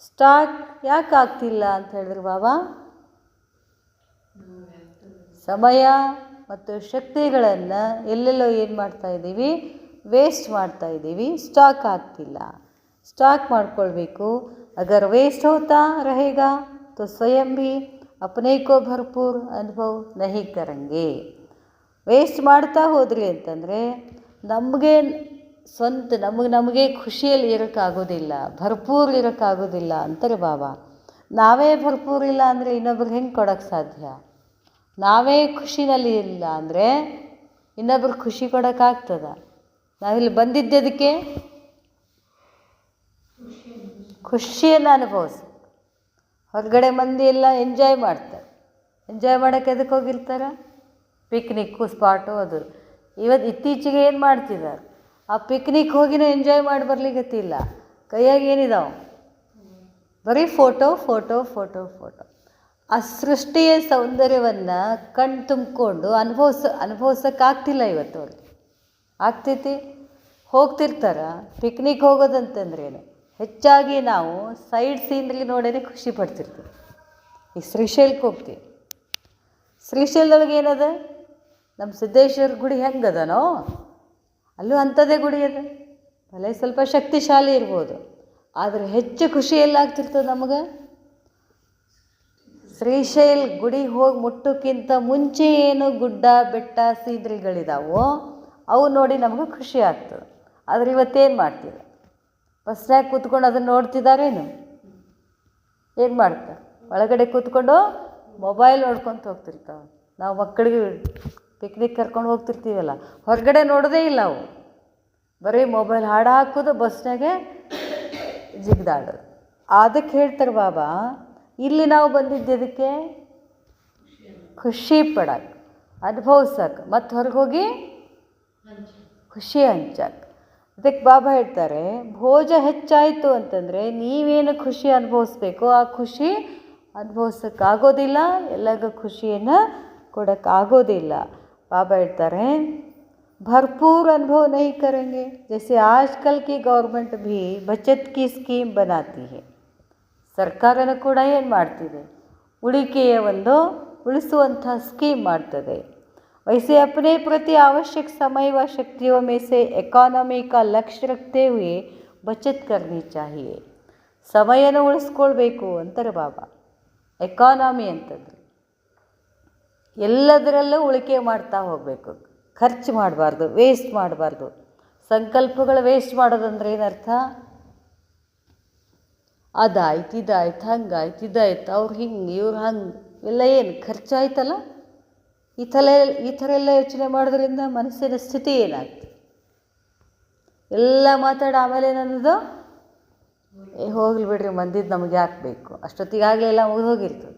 Speaker 1: ಸ್ಟಾಕ್ ಯಾಕೆ ಆಗ್ತಿಲ್ಲ ಅಂತ ಹೇಳಿದ್ರು ಬಾಬಾ? ಸಮಯ ಮತ್ತು ಶಕ್ತಿಗಳನ್ನು ಎಲ್ಲೆಲ್ಲೋ ಏನು ಮಾಡ್ತಾಯಿದ್ದೀವಿ? ವೇಸ್ಟ್ ಮಾಡ್ತಾಯಿದ್ದೀವಿ. ಸ್ಟಾಕ್ ಆಗ್ತಿಲ್ಲ. ಸ್ಟಾಕ್ ಮಾಡ್ಕೊಳ್ಬೇಕು. अगर वेस्ट होता रहेगा तो स्वयं भी अपने को भरपूर अनुभव नहीं करेंगे. ವೇಸ್ಟ್ ಮಾಡ್ತಾ ಹೋದ್ರಿ ಅಂತಂದರೆ ನಮಗೆ ನಮಗೆ ಖುಷಿಯಲ್ಲಿ ಇರೋಕ್ಕಾಗೋದಿಲ್ಲ, ಭರ್ಪೂರ್ ಇರೋಕ್ಕಾಗೋದಿಲ್ಲ ಅಂತಾರೆ ಬಾಬಾ. ನಾವೇ ಭರ್ಪೂರ್ ಇಲ್ಲ ಅಂದರೆ ಇನ್ನೊಬ್ರಿಗೆ ಹೆಂಗೆ ಕೊಡೋಕ್ಕೆ ಸಾಧ್ಯ? ನಾವೇ ಖುಷಿನಲ್ಲಿ ಇಲ್ಲ ಅಂದರೆ ಇನ್ನೊಬ್ರಿಗೆ ಖುಷಿ ಕೊಡೋಕ್ಕಾಗ್ತದ? ನಾವಿಲ್ಲಿ ಬಂದಿದ್ದದಕ್ಕೆ ಖುಷಿಯನ್ನು ಅನುಭವಿಸಿ. ಹೊರಗಡೆ ಮಂದಿ ಎಲ್ಲ ಎಂಜಾಯ್ ಮಾಡ್ತಾರೆ. ಎಂಜಾಯ್ ಮಾಡೋಕ್ಕೆ ಎದಕ್ಕೆ ಹೋಗಿರ್ತಾರೆ? ಪಿಕ್ನಿಕ್ಕು ಸ್ಪಾಟು ಅದು. ಇತ್ತೀಚೆಗೆ ಏನು ಮಾಡ್ತಿದ್ದಾರೆ? ಆ ಪಿಕ್ನಿಕ್ ಹೋಗಿನೂ ಎಂಜಾಯ್ ಮಾಡಿ ಬರ್ಲಿಕ್ಕತ್ತಿಲ್ಲ. ಕೈಯಾಗ ಏನಿದಾವೆ? ಬರೀ ಫೋಟೋ ಫೋಟೋ ಫೋಟೋ ಫೋಟೋ. ಆ ಸೃಷ್ಟಿಯ ಸೌಂದರ್ಯವನ್ನು ಕಣ್ಣು ತುಂಬಿಕೊಂಡು ಅನುಭವಿಸೋಕ್ಕಾಗ್ತಿಲ್ಲ ಇವತ್ತು ಅವ್ರಿಗೆ. ಆಗ್ತೈತಿ? ಹೋಗ್ತಿರ್ತಾರ. ಪಿಕ್ನಿಕ್ ಹೋಗೋದಂತಂದ್ರೇನು, ಹೆಚ್ಚಾಗಿ ನಾವು ಸೈಡ್ ಸೀನ್ರಿ ನೋಡೇ ಖುಷಿ ಪಡ್ತಿರ್ತೀವಿ. ಈ ಶ್ರೀಶೈಲಕ್ಕೆ ಹೋಗ್ತೀವಿ. ಶ್ರೀಶೈಲದೊಳಗೆ ಏನದ? ನಮ್ಮ ಸಿದ್ದೇಶ್ವರ ಗುಡಿ ಹೆಂಗದನೋ ಅಲ್ಲೂ ಅಂಥದ್ದೇ ಗುಡಿ ಅದ. ಭಲೆ ಸ್ವಲ್ಪ ಶಕ್ತಿಶಾಲಿ ಇರ್ಬೋದು, ಆದರೆ ಹೆಚ್ಚು ಖುಷಿ ಎಲ್ಲಾಗ್ತಿರ್ತದೆ ನಮಗೆ? ಶ್ರೀಶೈಲ ಗುಡಿ ಹೋಗಿ ಮುಟ್ಟೋಕ್ಕಿಂತ ಮುಂಚೆ ಏನು ಗುಡ್ಡ ಬೆಟ್ಟ ಸೀನರಿಗಳಿದಾವೋ ಅವು ನೋಡಿ ನಮಗೂ ಖುಷಿ ಆಗ್ತದೆ. ಆದರೆ ಇವತ್ತೇನು ಮಾಡ್ತೀವಿ? ಬಸ್ನಾಗ ಕೂತ್ಕೊಂಡು ಅದನ್ನು ನೋಡ್ತಿದ್ದಾರೇನು? ಏನು ಮಾಡ್ತಾರೆ? ಒಳಗಡೆ ಕೂತ್ಕೊಂಡು ಮೊಬೈಲ್ ನೋಡ್ಕೊತ ಹೋಗ್ತಿರ್ತಾವೆ. ನಾವು ಮಕ್ಕಳಿಗೆ ಪಿಕ್ನಿಕ್ ಕರ್ಕೊಂಡು ಹೋಗ್ತಿರ್ತೀವಲ್ಲ, ಹೊರಗಡೆ ನೋಡೋದೇ ಇಲ್ಲ ಅವು. ಬರೀ ಮೊಬೈಲ್ ಹಾಡು ಹಾಕೋದು, ಬಸ್ನಾಗೆ ಜಿಗ್ದಾಡೋದು. ಅದಕ್ಕೆ ಹೇಳ್ತಾರೆ ಬಾಬಾ, ಇಲ್ಲಿ ನಾವು ಬಂದಿದ್ದಕ್ಕೆ ಖುಷಿ ಪಡಕ್ಕೆ, ಅನುಭವಿಸಕ್ಕೆ, ಮತ್ತು ಹೊರಗೆ ಹೋಗಿ ಖುಷಿ ಹಂಚಕ್ಕೆ. ಅದಕ್ಕೆ ಬಾಬಾ ಹೇಳ್ತಾರೆ, ಭೋಜ ಹೆಚ್ಚಾಯಿತು ಅಂತಂದರೆ ನೀವೇನು ಖುಷಿ ಅನುಭವಿಸ್ಬೇಕು ಆ ಖುಷಿ ಅನುಭವಿಸೋಕ್ಕಾಗೋದಿಲ್ಲ, ಎಲ್ಲರಿಗೂ ಖುಷಿಯನ್ನು ಕೊಡೋಕ್ಕಾಗೋದಿಲ್ಲ. ಬಾಬಾ ಹೇಳ್ತಾರೆ, भरपूर अनुभव नहीं करेंगे। जैसे आजकल की गवर्नमेंट भी बचत की स्कीम बनाती है. ಸರ್ಕಾರನೂ ಕೂಡ ಏನು ಮಾಡ್ತಿದೆ? ಉಳಿಕೆಯ ಉಳಿಸುವಂಥ ಸ್ಕೀಮ್ ಮಾಡ್ತದೆ. वैसे अपने प्रति आवश्यक समय व शक्तियों में से इकोनॉमी का लक्ष्य रखते हुए बचत करनी चाहिए. ಸಮಯನ ಉಳಿಸ್ಕೊಳ್ಬೇಕು ಅಂತಾರೆ ಬಾಬಾ. ಎಕಾನಮಿ ಅಂತಂದರೆ ಎಲ್ಲದರಲ್ಲೂ ಉಳಿಕೆ ಮಾಡ್ತಾ ಹೋಗಬೇಕು, ಖರ್ಚು ಮಾಡಬಾರ್ದು, ವೇಸ್ಟ್ ಮಾಡಬಾರ್ದು. ಸಂಕಲ್ಪಗಳು ವೇಸ್ಟ್ ಮಾಡೋದಂದ್ರೆ ಏನರ್ಥ? ಅದಾಯ್ತು ಇದಾಯ್ತು ಹಂಗಾಯ್ತು ಇದಾಯ್ತು, ಅವ್ರು ಹಿಂಗೆ ಇವ್ರು ಹಂಗೆ ಎಲ್ಲ ಏನು ಖರ್ಚಾಯ್ತಲ್ಲ. ಈ ಥರ ಎಲ್ಲ ಯೋಚನೆ ಮಾಡೋದ್ರಿಂದ ಮನಸ್ಸಿನ ಸ್ಥಿತಿ ಏನಾಗ್ತದೆ? ಎಲ್ಲ ಮಾತಾಡಿ ಆಮೇಲೆ ನನ್ನದು ಹೋಗ್ಲಿ ಬಿಡ್ರಿ, ಮಂದಿದ್ದು ನಮಗೆ ಹಾಕಬೇಕು, ಅಷ್ಟೊತ್ತಿಗಾಗಲೇ ಎಲ್ಲ ಮುಗಿದು ಹೋಗಿರ್ತದೆ.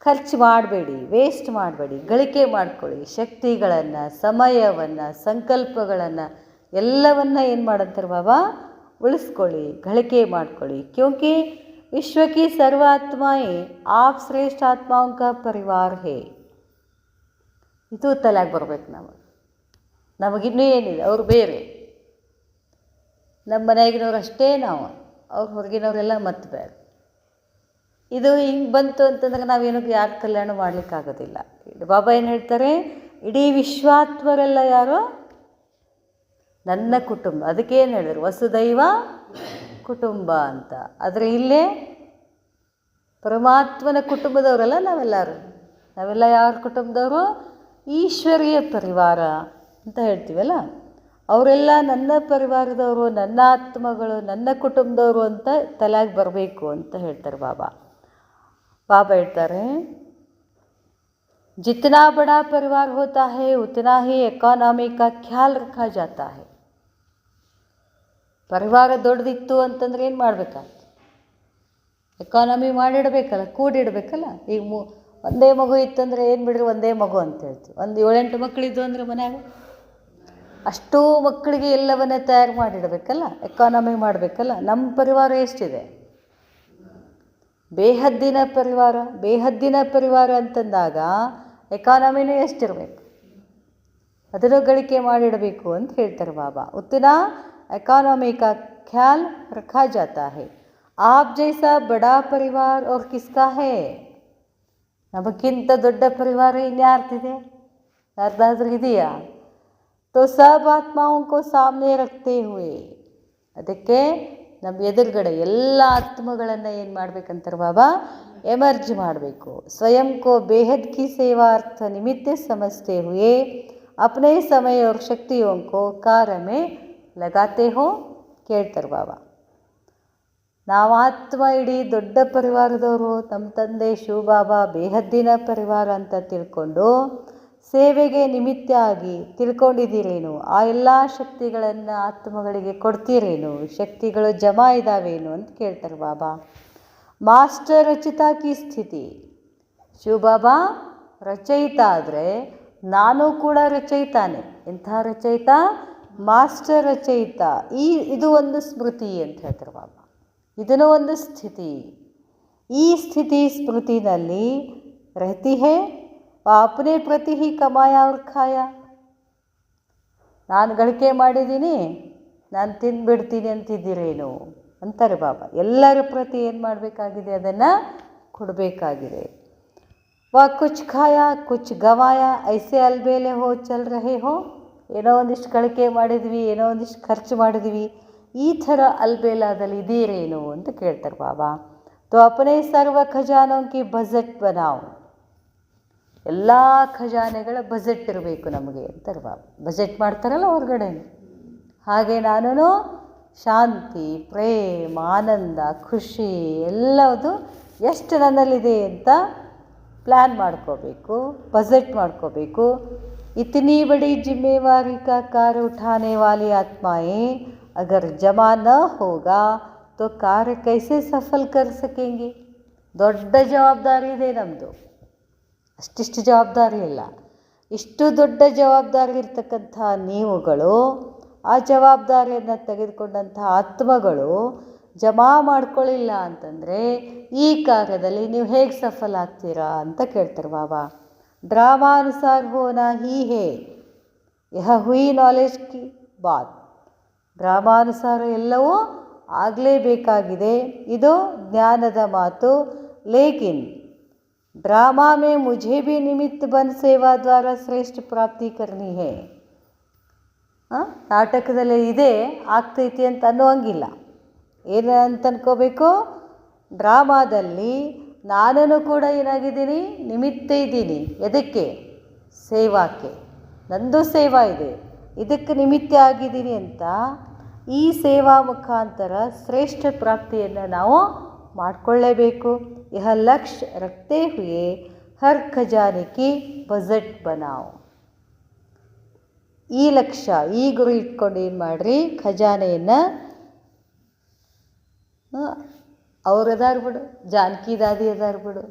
Speaker 1: ಖರ್ಚು ಮಾಡಬೇಡಿ, ವೇಸ್ಟ್ ಮಾಡಬೇಡಿ, ಗಳಿಕೆ ಮಾಡ್ಕೊಳ್ಳಿ. ಶಕ್ತಿಗಳನ್ನು, ಸಮಯವನ್ನು, ಸಂಕಲ್ಪಗಳನ್ನು ಎಲ್ಲವನ್ನು ಏನು ಮಾಡಂತಾರೆ ಬಾಬಾ? ಉಳಿಸ್ಕೊಳ್ಳಿ, ಗಳಿಕೆ ಮಾಡ್ಕೊಳ್ಳಿ. ಕ್ಯೋಂಕಿ ವಿಶ್ವಕ್ಕೆ ಸರ್ವಾತ್ಮಾಯೇ ಆಪ್ ಶ್ರೇಷ್ಠ ಆತ್ಮಾओं का परिवार है. ಇದು ತಲೆಗೆ ಬರ್ಬೇಕು ನಮಗಿನ್ನೂ ಏನಿದೆ? ಅವ್ರು ಬೇರೆ, ನಮ್ಮ ಮನೆಯಾಗಿನವ್ರು ಅಷ್ಟೇ ನಾವು, ಅವ್ರು ಹೊರಗಿನವರೆಲ್ಲ ಮತ್ತೆ ಬೇರೆ. ಇದು ಹಿಂಗೆ ಬಂತು ಅಂತಂದ್ರೆ ನಾವೇನಕ್ಕೆ ಯಾರು ಕಲ್ಯಾಣ ಮಾಡಲಿಕ್ಕಾಗೋದಿಲ್ಲ. ಬಾಬಾ ಏನು ಹೇಳ್ತಾರೆ? ಇಡೀ ವಿಶ್ವಾತ್ಮರೆಲ್ಲ ಯಾರು? ನನ್ನ ಕುಟುಂಬ. ಅದಕ್ಕೇನು ಹೇಳಿದ್ರು? ವಸುದೈವ ಕುಟುಂಬ ಅಂತ. ಆದರೆ ಇಲ್ಲೇ ಪರಮಾತ್ಮನ ಕುಟುಂಬದವರಲ್ಲ ನಾವೆಲ್ಲ ಯಾರ ಕುಟುಂಬದವರು? ಈಶ್ವರೀಯ ಪರಿವಾರ ಅಂತ ಹೇಳ್ತೀವಲ್ಲ, ಅವರೆಲ್ಲ ನನ್ನ ಪರಿವಾರದವರು, ನನ್ನ ಆತ್ಮಗಳು, ನನ್ನ ಕುಟುಂಬದವರು ಅಂತ ತಲೆಗೆ ಬರಬೇಕು ಅಂತ ಹೇಳ್ತಾರೆ ಬಾಬಾ. ಬಾಬಾ ಹೇಳ್ತಾರೆ, जितना बड़ा परिवार होता है उतना ही इकोनॉमी का ख्याल रखा जाता है. ಪರಿವಾರ ದೊಡ್ಡದಿತ್ತು ಅಂತಂದ್ರೆ ಏನು ಮಾಡಬೇಕಾಗ್ತದೆ? ಎಕಾನಮಿ ಮಾಡಿಡಬೇಕಲ್ಲ, ಕೂಡಿಡಬೇಕಲ್ಲ. ಈಗ ಒಂದೇ ಮಗು ಇತ್ತಂದರೆ ಏನು ಬಿಡ್ರಿ, ಒಂದೇ ಮಗು ಅಂತ ಹೇಳ್ತೀವಿ. ಒಂದು 7-8 ಮಕ್ಕಳಿದ್ದು ಅಂದರೆ ಮನ್ಯಾಗ ಅಷ್ಟೂ ಮಕ್ಕಳಿಗೆ ಎಲ್ಲವನ್ನೇ ತಯಾರು ಮಾಡಿಡಬೇಕಲ್ಲ, ಎಕಾನಮಿ ಮಾಡಬೇಕಲ್ಲ. ನಮ್ಮ ಪರಿವಾರ ಎಷ್ಟಿದೆ? ಬೇಹದ್ದಿನ ಪರಿವಾರ ಅಂತಂದಾಗ ಎಕಾನಮಿನೂ ಎಷ್ಟಿರಬೇಕು? ಅದನ್ನು ಗಳಿಕೆ ಮಾಡಿಡಬೇಕು ಅಂತ ಹೇಳ್ತಾರೆ ಬಾಬಾ. ಉತ್ತಿನ ಎಕಾನಮಿ ಕಾ ಖ್ಯಾಲ್ ರಖಾ ಜಾತಾ ಹೈ. ಆಪ್ ಜೈಸಾ ಬಡಾ ಪರಿವಾರ ಅವ್ರ ಕಿಸ್ಕಾ ಹೈ? ನಮಗಿಂತ ದೊಡ್ಡ ಪರಿವಾರ ಇನ್ಯಾರ್ದಿದೆ? ಯಾರ್ದಾದ್ರೂ ಇದೆಯಾ? तो सब आत्माओं को सामने रखते हुए, ಅದಕ್ಕೆ ನಮ್ಮ ಎದುರುಗಡೆ ಎಲ್ಲ ಆತ್ಮಗಳನ್ನು ಏನು ಮಾಡಬೇಕಂತಾರೆ ಬಾಬಾ? ಎಮರ್ಜ್ ಮಾಡಬೇಕು. ಸ್ವಯಂ ಕೋ ಬೇಹದ್ ಕಿ ಸೇವಾರ್ಥ ನಿಮಿತ್ತ ಸಮಜ್ತೆ ಹುए अपने समय और शक्तियों को कार्य में लगाते हो. ಕೇಳ್ತಾರೆ ಬಾಬಾ. ನಾವು ಆತ್ಮ ಇಡೀ ದೊಡ್ಡ ಪರಿವಾರದವರು, ನಮ್ಮ ತಂದೆ ಶಿವಬಾಬಾ ಬೇಹದ್ದಿನ ಪರಿವಾರ ಅಂತ ತಿಳ್ಕೊಂಡು ಸೇವೆಗೆ ನಿಮಿತ್ತ ಆಗಿ ತಿಳ್ಕೊಂಡಿದ್ದೀರೇನು? ಆ ಎಲ್ಲ ಶಕ್ತಿಗಳನ್ನು ಆತ್ಮಗಳಿಗೆ ಕೊಡ್ತೀರೇನು? ಶಕ್ತಿಗಳು ಜಮಾ ಇದ್ದಾವೇನು ಅಂತ ಕೇಳ್ತಾರೆ ಬಾಬಾ. ಮಾಸ್ಟರ್ ರಚಿತಾ ಕಿ ಸ್ಥಿತಿ. ಶಿವಬಾಬಾ ರಚಯಿತ ಆದರೆ ನಾನು ಕೂಡ ರಚಯಿತಾನೆ. ಎಂಥ ರಚಯಿತ? ಮಾಸ್ಟರ್ ರಚಯಿತ. ಇದು ಒಂದು ಸ್ಮೃತಿ ಅಂತ ಹೇಳ್ತಾರೆ ಬಾಬಾ. ಇದನ್ನು ಒಂದು ಸ್ಥಿತಿ. ಈ ಸ್ಥಿತಿ ಸ್ಮೃತಿನಲ್ಲಿ रहती है अपने प्रति ही कमाया और खाया. ನಾನು ಗಳಿಕೆ ಮಾಡಿದ್ದೀನಿ, ನಾನು ತಿಂದುಬಿಡ್ತೀನಿ ಅಂತಿದ್ದೀರೇನು ಅಂತಾರೆ ಬಾಬಾ. ಎಲ್ಲರ ಪ್ರತಿ ಏನು ಮಾಡಬೇಕಾಗಿದೆ, ಅದನ್ನು ಕೊಡಬೇಕಾಗಿದೆ. ವಾ ಕುಚ್ ಖಾಯಾ ಕುಚ್ ಗವಾಯಾ ಐಸೆ ಅಲ್ಬೇಲೆ ಹೋ ಚಲ್ ರಹೆ ಹೋ. ಏನೋ ಒಂದಿಷ್ಟು ಗಳಿಕೆ ಮಾಡಿದ್ವಿ, ಏನೋ ಒಂದಿಷ್ಟು ಖರ್ಚು ಮಾಡಿದ್ವಿ, ಈ ಥರ ಅಲ್ಬೇಲಾದಲ್ಲಿ ಇದ್ದೀರೇನು ಅಂತ ಕೇಳ್ತಾರೆ ಬಾಬಾ. ತೋ ಅಪನೇ ಸರ್ವ ಖಜಾನೋಂಕಿ ಬಜೆಟ್ ಬನಾವ್. ಎಲ್ಲ ಖಜಾನೆಗಳ ಬಜೆಟ್ ಇರಬೇಕು ನಮಗೆ ಅಂತಾರೆ ಬಾಬಾ. ಬಜೆಟ್ ಮಾಡ್ತಾರಲ್ಲ ಹೊರಗಡೆ, ಹಾಗೆ ನಾನು ಶಾಂತಿ, ಪ್ರೇಮ, ಆನಂದ, ಖುಷಿ ಎಲ್ಲವುದು ಎಷ್ಟು ನನ್ನಲ್ಲಿದೆ ಅಂತ ಪ್ಲ್ಯಾನ್ ಮಾಡ್ಕೋಬೇಕು, ಬಜೆಟ್ ಮಾಡ್ಕೋಬೇಕು. इतनी बड़ी जिम्मेवारी का कार्य उठाने वाली आत्माएं अगर जमा न होगा तो कार्य कैसे सफल कर सकेंगे. ದೊಡ್ಡ ಜವಾಬ್ದಾರಿ ಇದೆ ನಮ್ಮದು, ಅಷ್ಟಿಷ್ಟು ಜವಾಬ್ದಾರಿ ಇಲ್ಲ. ಇಷ್ಟು ದೊಡ್ಡ ಜವಾಬ್ದಾರಿ ಇರ್ತಕ್ಕಂಥ ನೀವುಗಳು, ಆ ಜವಾಬ್ದಾರಿಯನ್ನು ತೆಗೆದುಕೊಂಡಂಥ ಆತ್ಮಗಳು ಜಮಾ ಮಾಡ್ಕೊಳ್ಳಿಲ್ಲ ಅಂತಂದರೆ ಈ ಕಾರ್ಯದಲ್ಲಿ ನೀವು ಹೇಗೆ ಸಫಲ ಆಗ್ತೀರಾ ಅಂತ ಕೇಳ್ತಾರೆ ಬಾಬಾ. ಡ್ರಾಮಾನುಸಾರ ಹೋನಾ ಹೀ ಹೇ ಯಹ ಹುಯಿ ನಾಲೆಜ್ ಕಿ ಬಾತ್. ಡ್ರಾಮಾನುಸಾರ ಎಲ್ಲವೂ ಆಗಲೇಬೇಕಾಗಿದೆ, ಇದು ಜ್ಞಾನದ ಮಾತು. ಲೇಕಿನ್ ಡ್ರಾಮಾ ಮೇ ಮುझे भी निमित्त बन सेवा द्वारा श्रेष्ठ प्राप्ति करनी है. ನಾಟಕದಲ್ಲಿ ಇದೆ ಆಗ್ತೈತಿ ಅಂತ ಅನ್ನೋಂಗಿಲ್ಲ. ಏನು ಅಂತ ಅನ್ಕೋಬೇಕು, ಡ್ರಾಮಾದಲ್ಲಿ ನಾನು ಕೂಡ ಏನಾಗಿದ್ದೀನಿ, ನಿಮಿತ್ತ ಇದ್ದೀನಿ. ಎದಕ್ಕೆ? ಸೇವಾಕ್ಕೆ. ನಂದು ಸೇವಾ ಇದೆ, ಇದಕ್ಕೆ ನಿಮಿತ್ತ ಆಗಿದ್ದೀನಿ ಅಂತ ಈ ಸೇವಾ ಮುಖಾಂತರ ಶ್ರೇಷ್ಠ ಪ್ರಾಪ್ತಿಯನ್ನು ನಾವು ಮಾಡಿಕೊಳ್ಳೇಬೇಕು. ಯಹ ಲಕ್ಷ್ಯ ರಖತೆ ಹುಯೇ ಹರ್ ಖಜಾನೆ ಕಿ ಬಜೆಟ್ ಬನಾವ್. ಈ ಲಕ್ಷ್ಯ, ಈ ಗುರಿ ಇಟ್ಕೊಂಡು ಏನು ಮಾಡಿರಿ, ಖಜಾನೆಯನ್ನು ಅವ್ರು ಅದಾರ ಬಿಡು, ಜಾನಕಿ ದಾದಿ ಅದಾರ ಬಿಡು,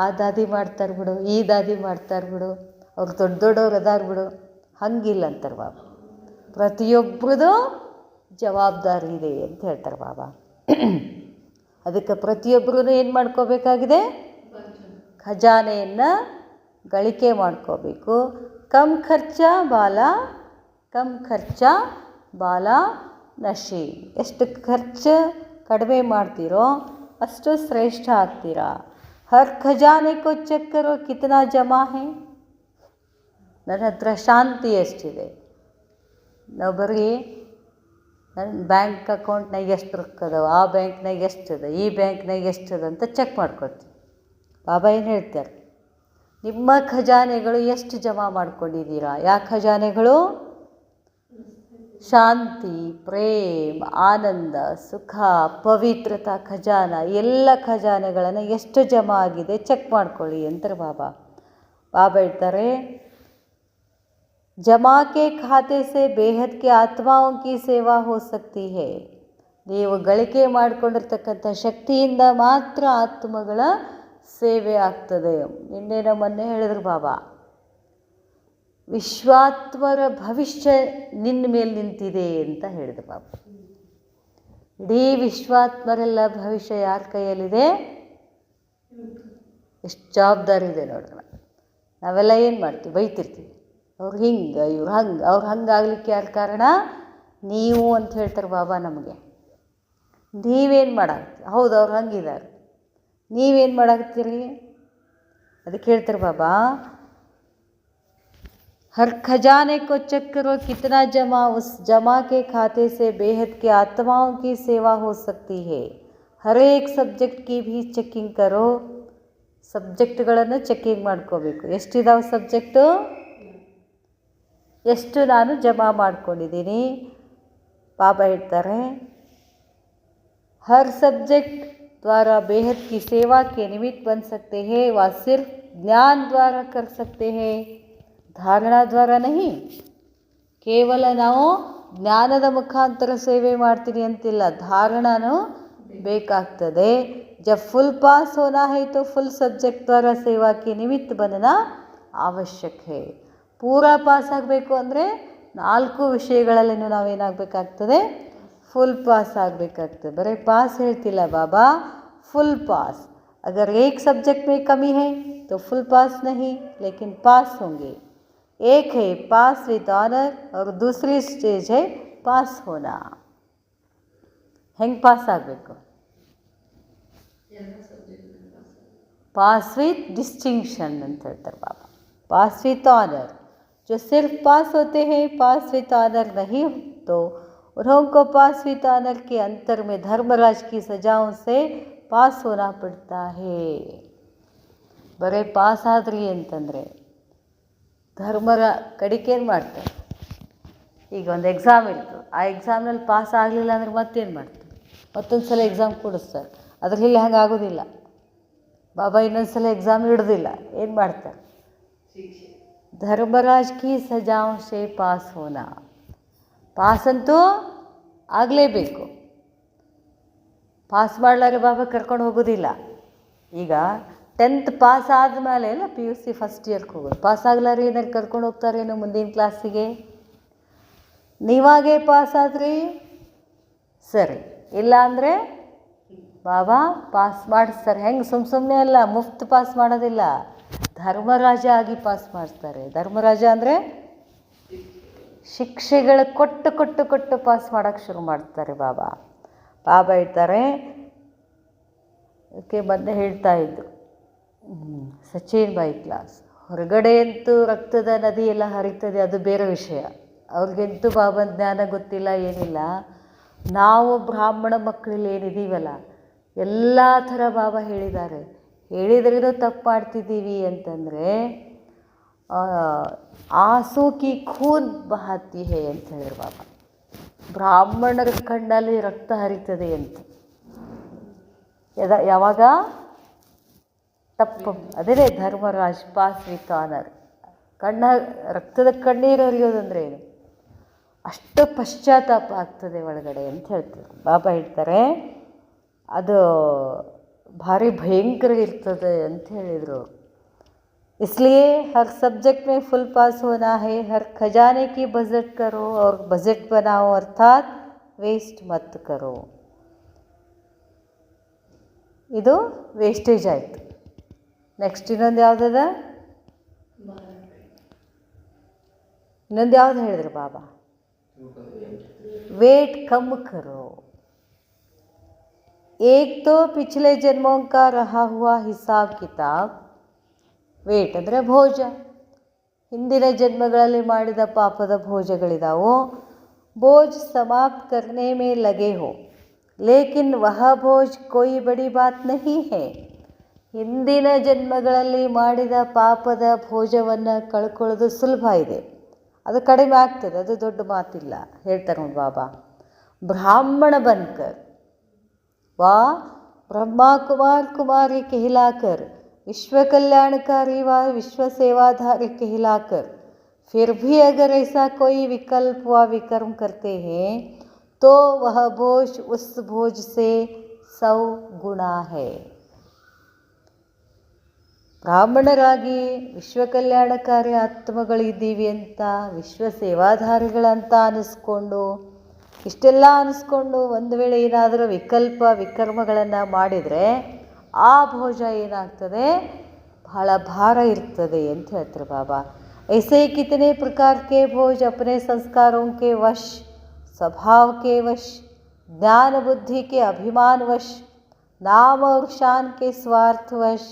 Speaker 1: ಆ ದಾದಿ ಮಾಡ್ತಾರೆ ಬಿಡು, ಈ ದಾದಿ ಮಾಡ್ತಾರೆ ಬಿಡು, ಅವ್ರು ದೊಡ್ಡ ದೊಡ್ಡವ್ರು ಅದಾರ ಬಿಡು, ಹಂಗಿಲ್ಲ ಅಂತಾರೆ ಬಾಬಾ. ಪ್ರತಿಯೊಬ್ಬರದು ಜವಾಬ್ದಾರಿ ಇದೆ ಅಂತ ಹೇಳ್ತಾರೆ ಬಾಬಾ. ಅದಕ್ಕೆ ಪ್ರತಿಯೊಬ್ಬರೂ ಏನು ಮಾಡ್ಕೋಬೇಕಾಗಿದೆ, ಖಜಾನೆಯನ್ನು ಗಳಿಕೆ ಮಾಡ್ಕೋಬೇಕು. ಕಮ್ ಖರ್ಚ ಬಾಲ ನಶಿ. ಎಷ್ಟು ಖರ್ಚು ಕಡಿಮೆ ಮಾಡ್ತೀರೋ ಅಷ್ಟು ಶ್ರೇಷ್ಠ ಆಗ್ತೀರಾ. ಹರ್ ಖಜಾನೆ ಕೋ ಚೆಕ್ ಕರೋ ಕಿತನಾ ಜಮಾ ಹೇ. ನನ್ನ ಹತ್ರ ಶಾಂತಿ ಎಷ್ಟಿದೆ, ನಾವು ಬರೀ ನನ್ನ ಬ್ಯಾಂಕ್ ಅಕೌಂಟ್ನಾಗ ಎಷ್ಟು ರೊಕ್ಕ ಅದಾವೆ, ಆ ಬ್ಯಾಂಕ್ನಾಗ ಎಷ್ಟಿದೆ, ಈ ಬ್ಯಾಂಕ್ನಾಗ ಎಷ್ಟಿದೆ ಅಂತ ಚೆಕ್ ಮಾಡ್ಕೊತೀವಿ. ಬಾಬಾ ಏನು ಹೇಳ್ತಾರೆ, ನಿಮ್ಮ ಖಜಾನೆಗಳು ಎಷ್ಟು ಜಮಾ ಮಾಡ್ಕೊಂಡಿದ್ದೀರಾ? ಯಾವ ಖಜಾನೆಗಳು? ಶಾಂತಿ, ಪ್ರೇಮ, ಆನಂದ, ಸುಖ, ಪವಿತ್ರತಾ ಖಜಾನ, ಎಲ್ಲ ಖಜಾನೆಗಳನ್ನು ಎಷ್ಟು ಜಮಾ ಆಗಿದೆ ಚೆಕ್ ಮಾಡ್ಕೊಳ್ಳಿ ಅಂತಾರೆ ಬಾಬಾ. ಬಾಬಾ ಹೇಳ್ತಾರೆ, ಜಮಾ ಕೆ ಖಾತೆ ಸೆ ಬೇಹದ್ ಕೆ ಆತ್ಮಾओं की ಸೇವಾ ಹೋ ಸಕ್ತಿ ಹೇ. ನೀವು ಗಳಿಕೆ ಮಾಡಿಕೊಂಡಿರ್ತಕ್ಕಂಥ ಶಕ್ತಿಯಿಂದ ಮಾತ್ರ ಆತ್ಮಗಳ ಸೇವೆ ಆಗ್ತದೆ. ನಿನ್ನೆ ಮೊನ್ನೆ ಹೇಳಿದ್ರು ಬಾಬಾ, ವಿಶ್ವಾತ್ಮರ ಭವಿಷ್ಯ ನಿನ್ನ ಮೇಲೆ ನಿಂತಿದೆ ಅಂತ ಹೇಳಿದ್ರು ಬಾಬಾ. ಇಡೀ ವಿಶ್ವಾತ್ಮರೆಲ್ಲ ಭವಿಷ್ಯ ಯಾರ ಕೈಯಲ್ಲಿದೆ? ಎಷ್ಟು ಜವಾಬ್ದಾರಿ ಇದೆ ನೋಡೋಣ. ನಾವೆಲ್ಲ ಏನು ಮಾಡ್ತೀವಿ, ಬೈತಿರ್ತೀವಿ, ಅವ್ರು ಹಿಂಗೆ, ಇವ್ರು ಹಂಗೆ, ಅವ್ರು ಹಂಗಾಗ್ಲಿಕ್ಕೆ ಯಾರು ಕಾರಣ? ನೀವು ಅಂತ ಹೇಳ್ತಾರೆ ಬಾಬಾ ನಮಗೆ. ನೀವೇನು ಮಾಡಾಕ್ತೀವಿ? ಹೌದು, ಅವ್ರು ಹಂಗಿದ್ದಾರೆ, ನೀವೇನು ಮಾಡಾಕ್ತೀರಿ? ಅದಕ್ಕೆ ಹೇಳ್ತಾರೆ ಬಾಬಾ, हर खजाने को चेक करो कितना जमा, उस जमा के खाते से बेहद के आत्माओं की सेवा हो सकती है. हर एक सब्जेक्ट की भी ಚೆಕ್ಕಿಂಗ್ करो. ಸಬ್ಜೆಕ್ಟ್ಗಳನ್ನು ಚೆಕ್ಕಿಂಗ್ ಮಾಡ್ಕೋಬೇಕು. ಎಷ್ಟಿದಾವೆ ಸಬ್ಜೆಕ್ಟು, ಎಷ್ಟು ನಾನು ಜಮಾ ಮಾಡ್ಕೊಂಡಿದ್ದೀನಿ. ಬಾಬಾ ಹೇಳ್ತಾರೆ, हर सब्जेक्ट द्वारा बेहद की सेवा के निमित्त बन सकते हैं. वह सिर्फ ज्ञान द्वारा कर सकते हैं, ಧಾರಣಾ ದ್ವಾರ ನಹಿ. ಕೇವಲ ನಾವು ಜ್ಞಾನದ ಮುಖಾಂತರ ಸೇವೆ ಮಾಡ್ತೀನಿ ಅಂತಿಲ್ಲ, ಧಾರಣಾನು ಬೇಕಾಗ್ತದೆ. ಜಬ್ ಫುಲ್ ಪಾಸ್ ಹೋನಾ ಹೈ ತೋ ಫುಲ್ ಸಬ್ಜೆಕ್ಟ್ ದ್ವಾರ ಸೇವಾ ಕಿ ನಿಮಿತ್ತ ಬನನಾ ಅವಶ್ಯಕ ಹೈ. ಪೂರಾ ಪಾಸ್ ಆಗಬೇಕು ಅಂದರೆ 4 ವಿಷಯಗಳಲ್ಲಿನೂ ನಾವೇನಾಗಬೇಕಾಗ್ತದೆ, ಫುಲ್ ಪಾಸ್ ಆಗಬೇಕಾಗ್ತದೆ. ಬರೀ ಪಾಸ್ ಹೇಳ್ತಿಲ್ಲ ಬಾಬಾ, फुल पास. अगर एक सब्जेक्ट में कमी है तो फुल पास नहीं, लेकिन पास होंगे. एक है पास विद ऑनर और दूसरी स्टेज है पास होना. ಹೆಂಗೆ ಪಾಸ್ ಆಗಬೇಕು? पास विथ डिस्टिंक्शन ಅಂತ ಹೇಳ್ತಾರೆ ಬಾಬಾ. पास विथ ऑनर. जो सिर्फ पास होते हैं, पास विथ ऑनर नहीं तो उन्हों को पास विथ ऑनर के अंतर में धर्मराज की सजाओं से ಪಾಸ್ ಹೋನಾ ಪಡ್ತಾ ಹೇ. ಬರೀ ಪಾಸ್ ಆದ್ರಿ ಅಂತಂದರೆ ಧರ್ಮರ ಕಡಿಕೇನು ಮಾಡ್ತಾರೆ? ಈಗ ಒಂದು ಎಕ್ಸಾಮ್ ಇರ್ತದೆ, ಆ ಎಕ್ಸಾಮ್ನಲ್ಲಿ ಪಾಸ್ ಆಗಲಿಲ್ಲ ಅಂದ್ರೆ ಮತ್ತೇನು ಮಾಡ್ತಾರೆ? ಮತ್ತೊಂದು ಸಲ ಎಕ್ಸಾಮ್ ಕೊಡಿಸ್ತಾರೆ. ಅದರಲ್ಲಿ ಹಂಗೆ ಆಗೋದಿಲ್ಲ. ಬಾಬಾ ಇನ್ನೊಂದು ಸಲ ಎಕ್ಸಾಮ್ ಹಿಡ್ದಿಲ್ಲ, ಏನು ಮಾಡ್ತಾರೆ? ಧರ್ಮರಾಜ್ ಕಿ ಸಜಾओं से ಪಾಸ್ ಹೋನಾ. ಪಾಸ್ ಅಂತೂ ಆಗಲೇಬೇಕು. ಪಾಸ್ ಮಾಡಲಾರೆ ಬಾಬಾ ಕರ್ಕೊಂಡು ಹೋಗೋದಿಲ್ಲ. ಈಗ 10th ಪಾಸ್ ಆದಮೇಲೆ ಎಲ್ಲ PUC ಫಸ್ಟ್ ಇಯರ್ಗೆ ಹೋಗೋದು. ಪಾಸ್ ಆಗಲಾರೆ ಏನಾರು ಕರ್ಕೊಂಡು ಹೋಗ್ತಾರೇನೋ ಮುಂದಿನ ಕ್ಲಾಸಿಗೆ? ನೀವಾಗೇ ಪಾಸ್ ಆದ್ರಿ ಸರಿ, ಇಲ್ಲ ಅಂದರೆ ಬಾಬಾ ಪಾಸ್ ಮಾಡಿಸ್ತಾರೆ. ಹೆಂಗೆ ಸುಮ್ಮನೆ ಅಲ್ಲ, ಮುಫ್ತ್ ಪಾಸ್ ಮಾಡೋದಿಲ್ಲ, ಧರ್ಮರಾಜ ಆಗಿ ಪಾಸ್ ಮಾಡಿಸ್ತಾರೆ. ಧರ್ಮರಾಜ ಅಂದರೆ ಶಿಕ್ಷೆಗಳು ಕೊಟ್ಟು ಕೊಟ್ಟು ಕೊಟ್ಟು ಪಾಸ್ ಮಾಡೋಕ್ಕೆ ಶುರು ಮಾಡ್ತಾರೆ ಬಾಬಾ. ಬಾಬಾ ಹೇಳ್ತಾರೆ, ಅದಕ್ಕೆ ಮೊದಲೇ ಹೇಳ್ತಾ ಇದ್ದು ಸಚಿನ್ ಬಾಯಿ ಕ್ಲಾಸ್, ಹೊರಗಡೆ ಅಂತೂ ರಕ್ತದ ನದಿ ಎಲ್ಲ ಹರಿತದೆ, ಅದು ಬೇರೆ ವಿಷಯ. ಅವ್ರಿಗಂತೂ ಬಾಬಾ ಜ್ಞಾನ ಗೊತ್ತಿಲ್ಲ, ಏನಿಲ್ಲ. ನಾವು ಬ್ರಾಹ್ಮಣ ಮಕ್ಕಳಲ್ಲಿ ಏನಿದ್ದೀವಲ್ಲ, ಎಲ್ಲ ಥರ ಬಾಬಾ ಹೇಳಿದ್ದಾರೆ. ಹೇಳಿದ್ರೇನೋ ತಪ್ಪು ಮಾಡ್ತಿದ್ದೀವಿ ಅಂತಂದರೆ ಆಸು ಕಿ ಖೂನ್ ಬಹಾತಿ ಹೇ ಅಂತ ಹೇಳಿದ್ರು ಬಾಬಾ. ಬ್ರಾಹ್ಮಣರ ಕಣ್ಣಲ್ಲಿ ರಕ್ತ ಹರಿತದೆ ಅಂತ. ಯಾವಾಗ ತಪ್ಪು, ಅದೇ ಧರ್ಮರಾಜ್ ಪಾಸ್ ವಿತ್ ಆನರ್. ರಕ್ತದ ಕಣ್ಣೀರು ಹರಿಯೋದಂದ್ರೆ ಏನು? ಅಷ್ಟು ಪಶ್ಚಾತ್ತಾಪ ಆಗ್ತದೆ ಒಳಗಡೆ ಅಂತ ಹೇಳ್ತಾರೆ ಬಾಬಾ. ಹೇಳ್ತಾರೆ ಅದು ಭಾರಿ ಭಯಂಕರ ಇರ್ತದೆ ಅಂತ ಹೇಳಿದರು. इसलिए हर सब्जेक्ट में फुल पास होना है. हर खजाने की बजट करो और बजट बनाओ, अर्थात ವೇಸ್ಟ್ ಮತ್ ಕರೋ. ಇದು ವೇಸ್ಟೇಜ್ ಆಯಿತು. ನೆಕ್ಸ್ಟ್ ಇನ್ನೊಂದು ಯಾವುದದ? ಇನ್ನೊಂದು ಯಾವ್ದು ಹೇಳಿದ್ರು ಬಾಬಾ? ವೇಟ್ ಕಮ್ ಕರೋ. एक तो पिछले जन्मों का रहा हुआ हिसाब किताब. ವೇಟ್ ಅಂದರೆ ಭೋಜ. ಹಿಂದಿನ ಜನ್ಮಗಳಲ್ಲಿ ಮಾಡಿದ ಪಾಪದ ಭೋಜಗಳಿದಾವು. बोझ समाप्त करने में लगे हो, लेकिन वह बोझ कोई बड़ी बात नहीं है. ಹಿಂದಿನ ಜನ್ಮಗಳಲ್ಲಿ ಮಾಡಿದ ಪಾಪದ ಭೋಜವನ್ನು ಕಳ್ಕೊಳ್ಳೋದು ಸುಲಭ ಇದೆ, ಅದು ಕಡಿಮೆ ಆಗ್ತದೆ, ಅದು ದೊಡ್ಡ ಮಾತಿಲ್ಲ. ಹೇಳ್ತಾರೆ ನೋಡಿ ಬಾಬಾ, ಬ್ರಾಹ್ಮಣ ಬನ್ಕರ್ वा ब्रह्मा कुमार कुमारी कहलाकर, विश्व कल्याणकारी व विश्व सेवाधारी कहलाकर, फिर भी अगर ऐसा कोई विकल्प व विकर्म करते हैं तो वह बोझ उस बोझ से 100 गुना है. ಬ್ರಾಹ್ಮಣರಾಗಿ ವಿಶ್ವ ಕಲ್ಯಾಣಕಾರಿ ಆತ್ಮಗಳಿದ್ದೀವಿ ಅಂತ, ವಿಶ್ವ ಸೇವಾಧಾರಿಗಳಂತ ಅನ್ನಿಸ್ಕೊಂಡು, ಇಷ್ಟೆಲ್ಲ ಅನ್ನಿಸ್ಕೊಂಡು ಒಂದು ವೇಳೆ ಏನಾದರೂ ವಿಕರ್ಮಗಳನ್ನು ಮಾಡಿದರೆ ಆ ಭೋಜ ಏನಾಗ್ತದೆ? ಬಹಳ ಭಾರ ಇರ್ತದೆ ಅಂತ ಹೇಳ್ತಾರೆ ಬಾಬಾ. ऐसे कितने प्रकार के भोज अपने संस्कारों के वश, स्वभाव के वश, ज्ञान बुद्धि के अभिमान वश, नाम और शान के स्वार्थ वश,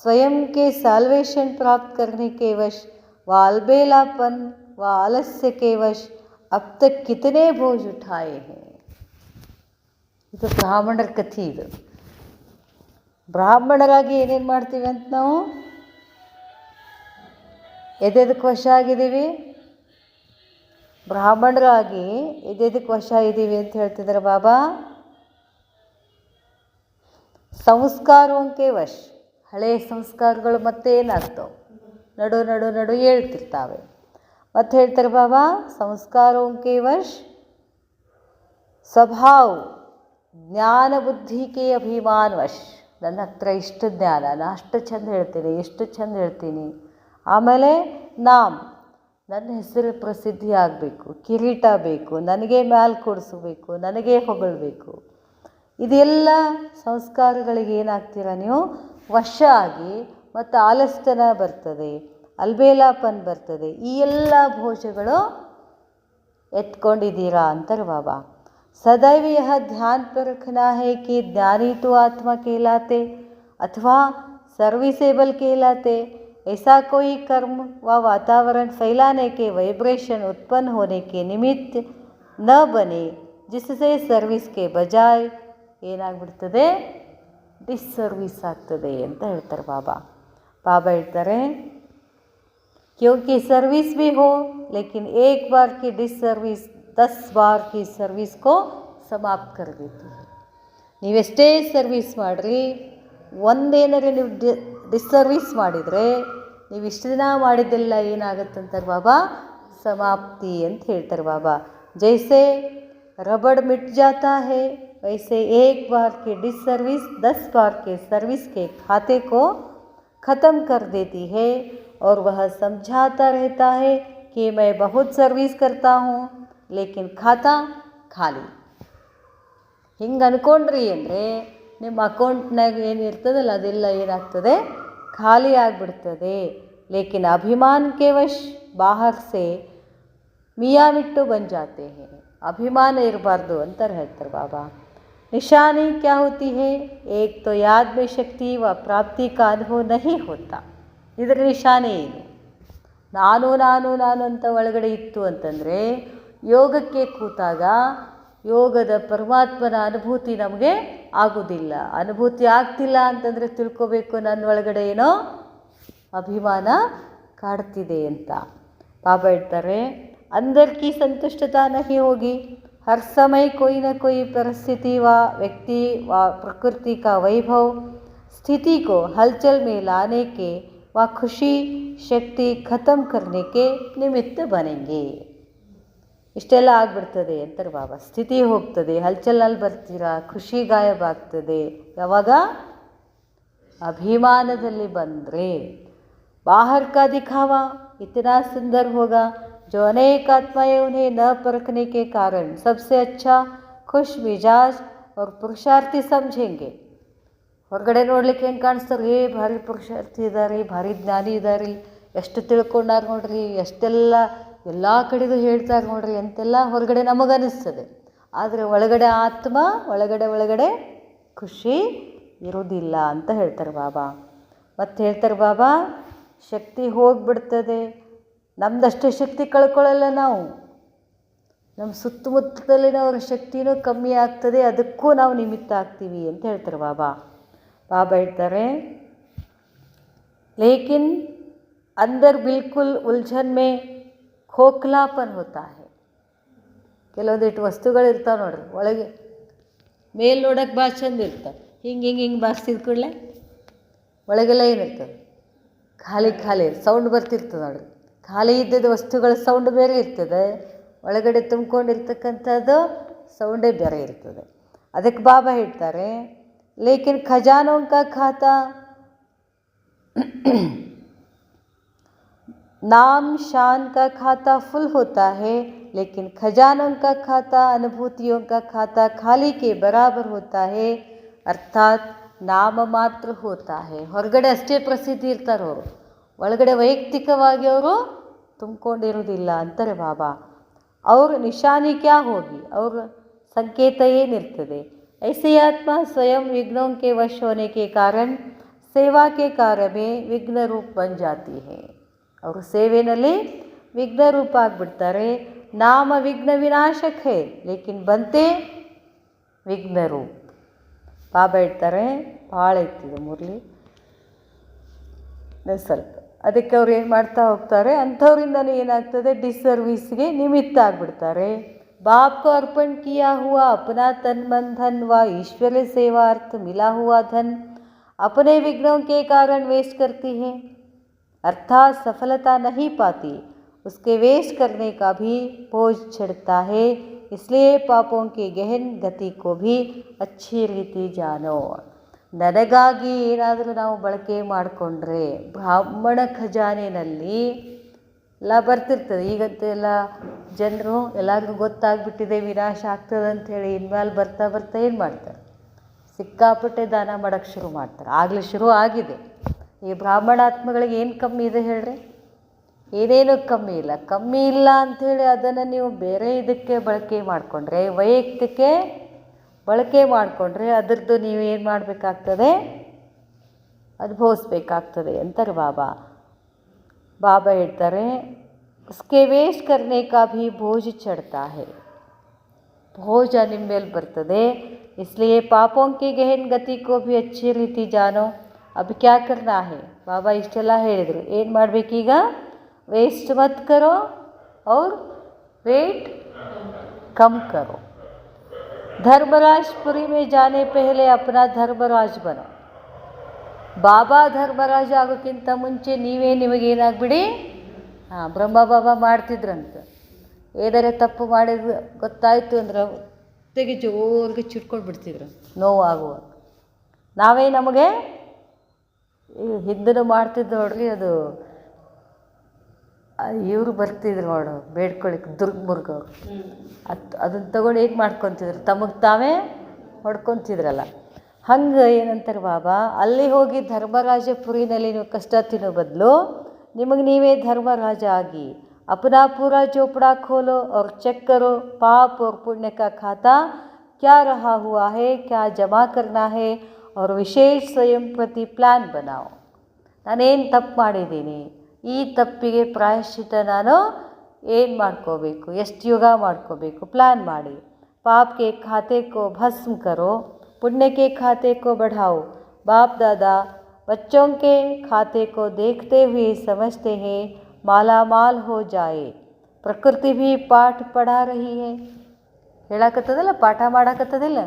Speaker 1: स्वयं के साल्वेशन प्राप्त करने के वश, व अलबेलापन व आलस्य के वश अब तक कितने बोझ उठाए हैं. ಇದು ಬ್ರಾಹ್ಮಣರ ಕಥೆ. ಇದು ಬ್ರಾಹ್ಮಣರಾಗಿ ಏನೇನು ಮಾಡ್ತೀವಿ ಅಂತ ನಾವು ಎದೆದಕ್ಕೆ ವಶ ಆಗಿದ್ದೀವಿ? ಬ್ರಾಹ್ಮಣರಾಗಿ ಎದೆದಕ್ಕೆ ವಶ ಇದ್ದೀವಿ ಅಂತ ಹೇಳ್ತಿದ್ದಾರೆ ಬಾಬಾ. ಸಂಸ್ಕಾರಕ್ಕೆ ವಶ. ಹಳೆಯ ಸಂಸ್ಕಾರಗಳು ಮತ್ತೆ ಏನಾಗ್ತವೆ? ನಡು ನಡು ನಡು ಹೇಳ್ತಿರ್ತಾವೆ. ಮತ್ತೆ ಹೇಳ್ತಾರೆ ಬಾಬಾ, ಸಂಸ್ಕಾರಕ್ಕೆ ವಶ, ಸ್ವಭಾವ, ಜ್ಞಾನ ಬುದ್ಧಿಗೆ ಅಭಿಮಾನ ವಶ. ನನ್ನ ಹತ್ರ ಇಷ್ಟು ಜ್ಞಾನ, ನಾನು ಅಷ್ಟು ಚೆಂದ ಹೇಳ್ತೀನಿ, ಎಷ್ಟು ಚೆಂದ ಹೇಳ್ತೀನಿ. ಆಮೇಲೆ ನಾಮ್, ನನ್ನ ಹೆಸರು ಪ್ರಸಿದ್ಧಿ ಆಗಬೇಕು, ಕಿರೀಟ ಬೇಕು, ನನಗೆ ಮ್ಯಾಲ್ ಕೊಡಿಸಬೇಕು, ನನಗೆ ಹೊಗಳಬೇಕು. ಇದೆಲ್ಲ ಸಂಸ್ಕಾರಗಳಿಗೆ ಏನಾಗ್ತೀರ ನೀವು ವಶ ಆಗಿ, ಮತ್ತು ಆಲಸ್ಯತನ ಬರ್ತದೆ, ಅಲ್ಬೇಲಾಪನ್ ಬರ್ತದೆ. ಈ ಎಲ್ಲ ಭೋಜಗಳು ಎತ್ಕೊಂಡಿದ್ದೀರಾ ಅಂತಾರೆ ಬಾಬಾ. सदैव यह ध्यान पर रखना है कि ज्ञानी तो आत्मा कहलाते अथवा सर्विसेबल कहलाते. ऐसा कोई कर्म व वातावरण फैलाने के वाइब्रेशन उत्पन्न होने के निमित्त न बने जिससे सर्विस के बजाय ಏನಾಗ್ಬಿಡ್ತದೆ ಡಿಸ್ಸರ್ವಿಸ್ ಆಗ್ತದೆ ಅಂತ ಹೇಳ್ತಾರೆ ಬಾಬಾ. ಬಾಬಾ ಹೇಳ್ತಾರೆ क्योंकि सर्विस भी हो लेकिन एक बार की डिसर्विस 10 बार की सर्विस को समाप्त कर देती है. ನೀವೆಷ್ಟೇ ಸರ್ವಿಸ್ ಮಾಡಿರಿ, ಒಂದೇನಾರು ನೀವು ಡಿಸ್ಸರ್ವಿಸ್ ಮಾಡಿದರೆ ನೀವು ಇಷ್ಟು ದಿನ ಮಾಡಿದ್ದೆಲ್ಲ ಏನಾಗುತ್ತಂತಾರೆ ಬಾಬಾ ಸಮಾಪ್ತಿ ಅಂತ ಹೇಳ್ತಾರೆ ಬಾಬಾ. ಜೈಸೆ रबड़ मिट जाता है वैसे एक बार की डिसर्विस 10 बार के सर्विस के खाते को ख़त्म कर देती है और वह समझाता रहता है कि मैं बहुत सर्विस करता हूँ लेकिन खाता ಖಾಲಿ. ಹಿಂಗೆ ಅಂದ್ಕೊಂಡ್ರಿ ಅಂದರೆ ನಿಮ್ಮ ಅಕೌಂಟ್ನಾಗ ಏನಿರ್ತದಲ್ಲ ಅದೆಲ್ಲ ಏನಾಗ್ತದೆ ಖಾಲಿ ಆಗಿಬಿಡ್ತದೆ. ಲೇಕಿನ್ ಅಭಿಮಾನ್ ಕೆ ವಶ್ ಬಾಹರ್ ಸೆ ಮಿಯಾ ಮಿಟ್ಟು ಬನ್ ಜಾತೆ ಹೇ. ಅಭಿಮಾನ ಇರಬಾರ್ದು ಅಂತಾರೆ ಹೇಳ್ತಾರೆ ಬಾಬಾ. निशानी क्या होती है? एक तो याद में शक्ति व प्राप्ति का अनुभव नहीं होता. ಇದರ ನಿಶಾನೆ ಏನು? ನಾನು ನಾನು ನಾನು ಅಂತ ಒಳಗಡೆ ಇತ್ತು ಅಂತಂದರೆ ಯೋಗಕ್ಕೆ ಕೂತಾಗ ಯೋಗದ ಪರಮಾತ್ಮನ ಅನುಭೂತಿ ನಮಗೆ ಆಗೋದಿಲ್ಲ. ಅನುಭೂತಿ ಆಗ್ತಿಲ್ಲ ಅಂತಂದರೆ ತಿಳ್ಕೋಬೇಕು ನನ್ನ ಒಳಗಡೆ ಏನೋ ಅಭಿಮಾನ ಕಾಡ್ತಿದೆ ಅಂತ. ಬಾಬಾ ಹೇಳ್ತಾರೆ अंदर की संतुष्टता नहीं होगी. हर समय कोई न कोई परिस्थिति व व्यक्ति व प्रकृति का वैभव स्थिति को हलचल में लाने के व खुशी शक्ति ख़त्म करने के निमित्त बनेंगे. ಇಷ್ಟೆಲ್ಲ ಆಗಿಬಿಡ್ತದೆ ಅಂತಾರೆ ಬಾಬಾ. ಸ್ಥಿತಿ ಹೋಗ್ತದೆ, ಹಲ್ಚಲಲ್ಲಿ ಬರ್ತೀರಾ, ಖುಷಿ ಗಾಯಬ ಆಗ್ತದೆ. ಯಾವಾಗ ಅಭಿಮಾನದಲ್ಲಿ ಬಂದರೆ. ಬಾಹರ್ ಕಾ ದಿಖಾವಾ ಇತನಾ ಸುಂದರ್ ಹೋಗಾ जो अनेक आत्माएं उन्हें न परखने के कारण सबसे अच्छा खुश मिजाज और पुरुषार्थी समझेंगे. ಹೊರಗಡೆ ನೋಡ್ಲಿಕ್ಕೆ ಹೆಂಗೆ ಕಾಣಿಸ್ತಾರೆ, ಭಾರಿ ಪುರುಷಾರ್ಥಿ ಇದ್ದಾರೆ, ಭಾರಿ ಜ್ಞಾನಿ ಇದ್ದಾರೆ, ಎಷ್ಟು ತಿಳ್ಕೊಂಡಾರ ನೋಡ್ರಿ, ಎಷ್ಟೆಲ್ಲ ಎಲ್ಲ ಕಡೆದು ಹೇಳ್ತಾರೆ ನೋಡ್ರಿ ಅಂತೆಲ್ಲ ಹೊರಗಡೆ ನಮಗನಿಸ್ತದೆ. ಆದರೆ ಒಳಗಡೆ ಆತ್ಮ ಒಳಗಡೆ ಖುಷಿ ಇರೋದಿಲ್ಲ ಅಂತ ಹೇಳ್ತಾರೆ ಬಾಬಾ. ಮತ್ತು ಹೇಳ್ತಾರೆ ಬಾಬಾ ಶಕ್ತಿ ಹೋಗಿಬಿಡ್ತದೆ. ನಮ್ಮದಷ್ಟೇ ಶಕ್ತಿ ಕಳ್ಕೊಳ್ಳಲ್ಲ ನಾವು, ನಮ್ಮ ಸುತ್ತಮುತ್ತಲಿನವ್ರ ಶಕ್ತಿನೂ ಕಮ್ಮಿ ಆಗ್ತದೆ, ಅದಕ್ಕೂ ನಾವು ನಿಮಿತ್ತ ಆಗ್ತೀವಿ ಅಂತ ಹೇಳ್ತಾರೆ ಬಾಬಾ. ಬಾಬಾ ಹೇಳ್ತಾರೆ ಲೇಕಿನ್ ಅಂದರ್ ಬಿಲ್ಕುಲ್ ಉಲ್झन में खोखलापन होता है. ಕೆಲವೊಂದಿಟ್ಟು ವಸ್ತುಗಳಿರ್ತಾವೆ ನೋಡ್ರಿ, ಒಳಗೆ ಮೇಲೆ ನೋಡೋಕೆ ಭಾಳ ಚಂದ ಇರ್ತಾವೆ, ಹಿಂಗೆ ಬಾರಿಸಿದ ಕೂಡಲೇ ಒಳಗೆಲ್ಲ ಏನಿರ್ತದೆ ಖಾಲಿ ಸೌಂಡ್ ಬರ್ತಿರ್ತದೆ ನೋಡ್ರಿ. ಖಾಲಿ ಇದ್ದದ ವಸ್ತುಗಳ ಸೌಂಡ್ ಬೇರೆ ಇರ್ತದೆ, ಒಳಗಡೆ ತುಂಬ್ಕೊಂಡಿರ್ತಕ್ಕಂಥದ್ದು ಸೌಂಡೇ ಬೇರೆ ಇರ್ತದೆ. ಅದಕ್ಕೆ ಬಾಬಾ ಹೇಳ್ತಾರೆ ಲೇಕಿನ್ ಖಜಾನೋಂ ಕಾ ಖಾತಾ नाम शान का खाता फुल होता है लेकिन खजानों का खाता अनुभूतियों का खाता खाली के बराबर होता है. अर्थात नाम मात्र होता है. ಹೊರಗಡೆ ಅಷ್ಟೇ ಪ್ರಸಿದ್ಧಿ ಇರ್ತಾರೆ ಅವರು, ಒಳಗಡೆ ವೈಯಕ್ತಿಕವಾಗಿ ಅವರು ತುಂಬಿಕೊಂಡಿರೋದಿಲ್ಲ ಅಂತಾರೆ ಬಾಬಾ. ಅವ್ರ ನಿಶಾನಿ ಕ್ಯಾ ಹೋಗಿ, ಅವ್ರ ಸಂಕೇತ ಏನಿರ್ತದೆ. ऐसे आत्मा स्वयं विघ्नों के वश होने के कारण सेवा के कार्य में विघ्न रूप बन जाती है. ಅವರು ಸೇವೆಯಲ್ಲಿ ವಿಘ್ನ ರೂಪ ಆಗಿಬಿಡ್ತಾರೆ. ನಾಮ ವಿಘ್ನ ವಿನಾಶಕ ಹೇ ಲೇಕಿನ್ ಬಂತೆ ವಿಘ್ನ ರೂಪ. ಬಾಬಾ ಹೇಳ್ತಾರೆ ಭಾಳ ಇತ್ತಿದೆ ಮುರಳಿ ಸ್ವಲ್ಪ. ಅದಕ್ಕೆ ಅವ್ರು ಏನು ಮಾಡ್ತಾ ಹೋಗ್ತಾರೆ, ಅಂಥವ್ರಿಂದನೂ ಏನಾಗ್ತದೆ ಡಿಸ್ಸರ್ವಿಸ್ಗೆ ನಿಮಿತ್ತ ಆಗಿಬಿಡ್ತಾರೆ. बाप को अर्पण किया हुआ अपना तन मन धन व ईश्वरीय सेवार्थ मिला हुआ धन अपने विघ्नों के कारण वेस्ट करती है, अर्थात सफलता नहीं पाती. उसके वेस्ट करने का भी बोझ चढ़ता है. इसलिए पापों की गहन गति को भी अच्छी ರೀತಿ ಜಾನೋ. ನನಗಾಗಿ ಏನಾದರೂ ನಾವು ಬಳಕೆ ಮಾಡಿಕೊಂಡ್ರೆ ಬ್ರಾಹ್ಮಣ ಖಜಾನೆಯಲ್ಲಿ ಎಲ್ಲ ಬರ್ತಿರ್ತದೆ. ಈಗಂತೂ ಎಲ್ಲ ಜನರು ಎಲ್ಲರಿಗೂ ಗೊತ್ತಾಗ್ಬಿಟ್ಟಿದೆ ವಿನಾಶ ಆಗ್ತದೆ ಅಂಥೇಳಿ. ಇನ್ಮೇಲೆ ಬರ್ತಾ ಬರ್ತಾ ಏನು ಮಾಡ್ತಾರೆ, ಸಿಕ್ಕಾಪಟ್ಟೆ ದಾನ ಮಾಡೋಕ್ಕೆ ಶುರು ಮಾಡ್ತಾರೆ. ಆಗಲೇ ಶುರು ಆಗಿದೆ. ಈ ಬ್ರಾಹ್ಮಣಾತ್ಮಗಳಿಗೆ ಏನು ಕಮ್ಮಿ ಇದೆ ಹೇಳ್ರಿ? ಏನೇನೂ ಕಮ್ಮಿ ಇಲ್ಲ. ಕಮ್ಮಿ ಇಲ್ಲ ಅಂಥೇಳಿ ಅದನ್ನು ನೀವು ಬೇರೆ ಇದಕ್ಕೆ ಬಳಕೆ ಮಾಡಿಕೊಂಡ್ರೆ, ವೈಯಕ್ತಿಕ ಬಳಕೆ ಮಾಡಿಕೊಂಡ್ರೆ ಅದರದ್ದು ನೀವು ಏನು ಮಾಡಬೇಕಾಗ್ತದೆ, ಅನುಭವಿಸ್ಬೇಕಾಗ್ತದೆ ಅಂತಾರೆ ಬಾಬಾ. ಬಾಬಾ ಹೇಳ್ತಾರೆ, उसके वेस्ट करने का भी बोझ चढ़ता है. बोझ ನಿಮ್ಮ ಮೇಲೆ ಬರ್ತದೆ. इसलिए पापों की गहन गति को भी अच्छी ರೀತಿ जानो. अब क्या करना है. ಬಾಬಾ ಇಷ್ಟೆಲ್ಲ ಹೇಳಿದರು. ಏನು ಮಾಡಬೇಕೀಗ? वेस्ट मत करो और वेट कम करो. धर्मराजपुरी में जाने पहले अपना धर्मराज बनो. ಬಾಬಾ ಧರ್ಮರಾಜ ಆಗೋಕ್ಕಿಂತ ಮುಂಚೆ ನೀವೇ ನಿಮಗೇನಾಗ್ಬಿಡಿ. ಬ್ರಹ್ಮ ಬಾಬಾ ಮಾಡ್ತಿದ್ರಂತ. ಏನಾರೆ ತಪ್ಪು ಮಾಡಿದ ಗೊತ್ತಾಯಿತು ಅಂದ್ರೆ ತೆಗೆ ಜೋರಿಗೆ ಚಿಟ್ಕೊಂಡು ಬಿಡ್ತಿದ್ರು ನೋವಾಗುವಾಗ. ನಾವೇ ನಮಗೆ ಹಿಂದೂ ಮಾಡ್ತಿದ್ದು ನೋಡ್ರಿ. ಅದು ಇವರು ಬರ್ತಿದ್ರು ನೋಡು ಬೇಡ್ಕೊಳಿಕ್ಕೆ, ದುರ್ಗಮುರ್ಗವ್ರು. ಅದನ್ನು ತಗೊಂಡು ಹೇಗೆ ಮಾಡ್ಕೊತಿದ್ರು, ತಮಗೆ ತಾವೇ ಹೊಡ್ಕೊತಿದ್ರಲ್ಲ. ಹಂಗೆ ಏನಂತಾರೆ ಬಾಬಾ, ಅಲ್ಲಿ ಹೋಗಿ ಧರ್ಮರಾಜಪುರಿನಲ್ಲಿ ನೀವು ಕಷ್ಟ ತಿನ್ನೋ ಬದಲು ನಿಮಗೆ ನೀವೇ ಧರ್ಮರಾಜ ಆಗಿ अपना पूरा चोपड़ा खोलो और चेक करो पाप और पुण्य का खाता क्या रहा हुआ है, क्या जमा करना है और विशेष स्वयं प्रति प्लान बनाओ. ನಾನೇನು ತಪ್ಪು ಮಾಡಿದ್ದೀನಿ, ಈ ತಪ್ಪಿಗೆ ಪ್ರಾಯಶ್ಚಿತ ನಾನು ಏನು ಮಾಡ್ಕೋಬೇಕು, ಎಷ್ಟು ಯೋಗ ಮಾಡ್ಕೋಬೇಕು ಪ್ಲ್ಯಾನ್ ಮಾಡಿ. ಪಾಪ್ ಕೆ ಖಾತೆ ಕೋ ಭಸ್ಮ ಕರೋ, पुण्य के खाते को बढ़ाओ. बाप दादा बच्चों के खाते को देखते हुए समझते हैं माला माल हो जाए. प्रकृति भी पाठ पढ़ा रही है. ಹೇಳಕತ್ತದಲ್ಲ, ಪಾಠ ಮಾಡಕತ್ತದಿಲ್ಲ.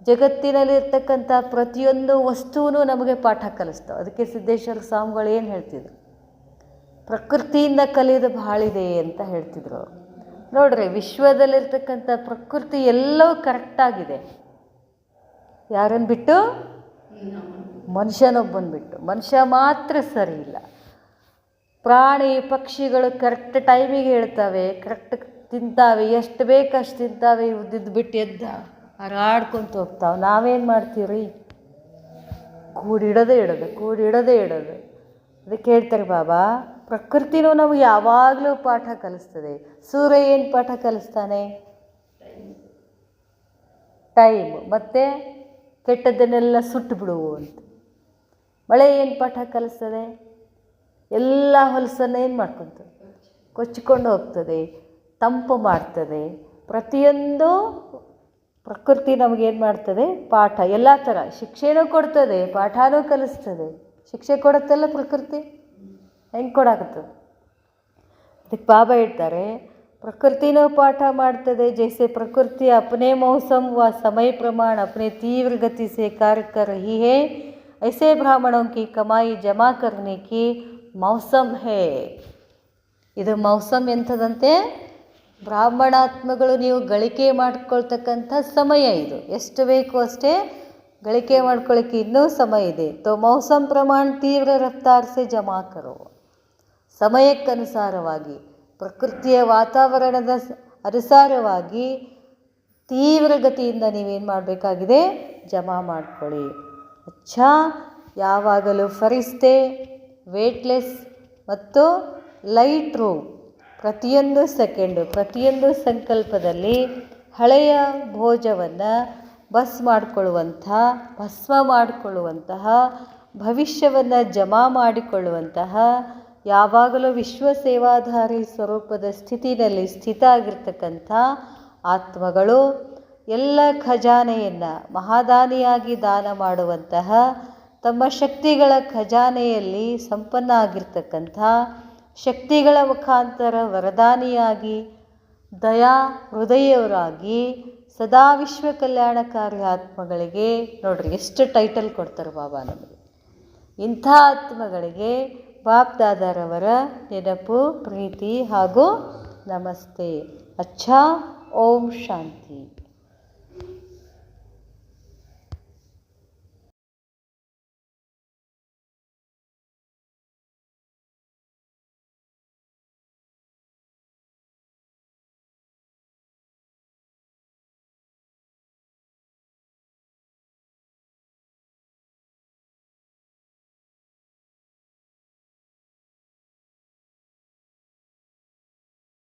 Speaker 1: ಜಗತ್ತಿನಲ್ಲಿರ್ತಕ್ಕಂಥ ಪ್ರತಿಯೊಂದು ವಸ್ತುವೂ ನಮಗೆ ಪಾಠ ಕಲಿಸ್ತಾವೆ. ಅದಕ್ಕೆ ಸಿದ್ದೇಶ್ವರ ಸ್ವಾಮಿಗಳು ಏನು ಹೇಳ್ತಿದ್ರು, ಪ್ರಕೃತಿಯಿಂದ ಕಲಿಯೋದು ಭಾಳಿದೆ ಅಂತ ಹೇಳ್ತಿದ್ರು ಅವರು. ನೋಡ್ರಿ, ವಿಶ್ವದಲ್ಲಿರ್ತಕ್ಕಂಥ ಪ್ರಕೃತಿ ಎಲ್ಲವೂ ಕರೆಕ್ಟಾಗಿದೆ. ಯಾರನ್ನು ಬಿಟ್ಟು? ಮನುಷ್ಯನೊಬ್ಬನ ಬಿಟ್ಟು. ಮನುಷ್ಯ ಮಾತ್ರ ಸರಿ ಇಲ್ಲ. ಪ್ರಾಣಿ ಪಕ್ಷಿಗಳು ಕರೆಕ್ಟ್ ಟೈಮಿಗೆ ಹೇಳ್ತವೆ, ಕರೆಕ್ಟ್ ತಿಂತಾವೆ, ಎಷ್ಟು ಬೇಕಷ್ಟು ತಿಂತಾವೆ, ಉದ್ದಿದ್ದು ಬಿಟ್ಟು ಎದ್ದ ಹಾರಾಡ್ಕೊತ ಹೋಗ್ತಾವೆ. ನಾವೇನು ಮಾಡ್ತೀವಿ? ಕೂಡಿಡೋದೇ ಇಡೋದು. ಅದಕ್ಕೆ ಹೇಳ್ತಾರೆ ಬಾಬಾ, ಪ್ರಕೃತಿನೂ ನಮಗೆ ಯಾವಾಗಲೂ ಪಾಠ ಕಲಿಸ್ತದೆ. ಸೂರ್ಯ ಏನು ಪಾಠ ಕಲಿಸ್ತಾನೆ? ಟೈಮ್. ಮತ್ತು ಕೆಟ್ಟದ್ದನ್ನೆಲ್ಲ ಸುಟ್ಟು ಬಿಡುವು ಅಂತ. ಮಳೆ ಏನು ಪಾಠ ಕಲಿಸ್ತದೆ? ಎಲ್ಲ ಹೊಲಸನ್ನು ಏನು ಮಾಡ್ಕೊತದೆ? ಕೊಚ್ಚಿಕೊಂಡು ಹೋಗ್ತದೆ, ತಂಪು ಮಾಡ್ತದೆ. ಪ್ರತಿಯೊಂದು ಪ್ರಕೃತಿ ನಮಗೇನು ಮಾಡ್ತದೆ? ಪಾಠ. ಎಲ್ಲ ಥರ ಶಿಕ್ಷೆನೂ ಕೊಡ್ತದೆ, ಪಾಠನೂ ಕಲಿಸ್ತದೆ. ಶಿಕ್ಷೆ ಕೊಡುತ್ತಲ್ಲ ಪ್ರಕೃತಿ, ಹೆಂಗೆ ಕೊಡಾಕತ್ತದ? ಅದಕ್ಕೆ ಬಾಬಾ ಹೇಳ್ತಾರೆ, प्रकृतिनो पाठ ಮಾಡ್ತದೆ. जैसे प्रकृति अपने मौसम व समय प्रमाण अपने तीव्र गति से कार्य कर रही है, ऐसे ब्राह्मणों की कमाई जमा करने की मौसम है. ಇದು ಮೌಸಮ್ ಎಂಥದಂತೆ? ಬ್ರಾಹ್ಮಣಾತ್ಮಗಳು ನೀವು ಗಳಿಕೆ ಮಾಡ್ಕೊಳ್ತಕ್ಕಂಥ ಸಮಯ ಇದು. ಎಷ್ಟು ಬೇಕು ಅಷ್ಟೇ ಗಳಿಕೆ ಮಾಡ್ಕೊಳ್ಳಿಕ್ಕೆ ಇನ್ನೂ ಸಮಯ ಇದೆ. ತೋ ಮೌಸಮ್ ಪ್ರಮಾಣ ತೀವ್ರ ರಫ್ತಾರ್ ಸೆ ಜಮಾ ಕರೋ. ಸಮಯಕ್ಕನುಸಾರವಾಗಿ, ಪ್ರಕೃತಿಯ ವಾತಾವರಣದ ಅನುಸಾರವಾಗಿ ತೀವ್ರಗತಿಯಿಂದ ನೀವೇನು ಮಾಡಬೇಕಾಗಿದೆ? ಜಮಾ ಮಾಡ್ಕೊಳ್ಳಿ. ಅಚ್ಚಾ, ಯಾವಾಗಲೂ ಫರಿಸ್ತೆ, ವೇಟ್ಲೆಸ್ ಮತ್ತು ಲೈಟ್ ರೂಮ್ ಪ್ರತಿಯೊಂದು ಸೆಕೆಂಡು, ಪ್ರತಿಯೊಂದು ಸಂಕಲ್ಪದಲ್ಲಿ ಹಳೆಯ ಭೋಜವನ್ನು ಭಸ್ಮ ಮಾಡಿಕೊಳ್ಳುವಂತಹ ಭವಿಷ್ಯವನ್ನು ಜಮಾ ಮಾಡಿಕೊಳ್ಳುವಂತಹ ಯಾವಾಗಲೂ ವಿಶ್ವ ಸೇವಾಧಾರಿ ಸ್ವರೂಪದ ಸ್ಥಿತಿಯಲ್ಲಿ ಸ್ಥಿತ ಆಗಿರ್ತಕ್ಕಂಥ ಆತ್ಮಗಳು ಎಲ್ಲ ಖಜಾನೆಯನ್ನು ಮಹಾದಾನಿಯಾಗಿ ದಾನ ಮಾಡುವಂತಹ, ತಮ್ಮ ಶಕ್ತಿಗಳ ಖಜಾನೆಯಲ್ಲಿ ಸಂಪನ್ನ ಆಗಿರ್ತಕ್ಕಂಥ ಶಕ್ತಿಗಳ ಮುಖಾಂತರ ವರದಾನಿಯಾಗಿ ದಯಾ ಹೃದಯವರಾಗಿ ಸದಾ ವಿಶ್ವ ಕಲ್ಯಾಣಕಾರಿ ಆತ್ಮಗಳಿಗೆ, ನೋಡ್ರಿ ಎಷ್ಟು ಟೈಟಲ್ ಕೊಡ್ತಾರೆ ಬಾಬಾ ನಮಗೆ. ಇಂಥ ಆತ್ಮಗಳಿಗೆ ಬಾಪ್ ದಾದಾರವರ ನೆನಪು, ಪ್ರೀತಿ ಹಾಗೂ ನಮಸ್ತೆ. ಅಚ್ಚಾ, ಓಂ ಶಾಂತಿ.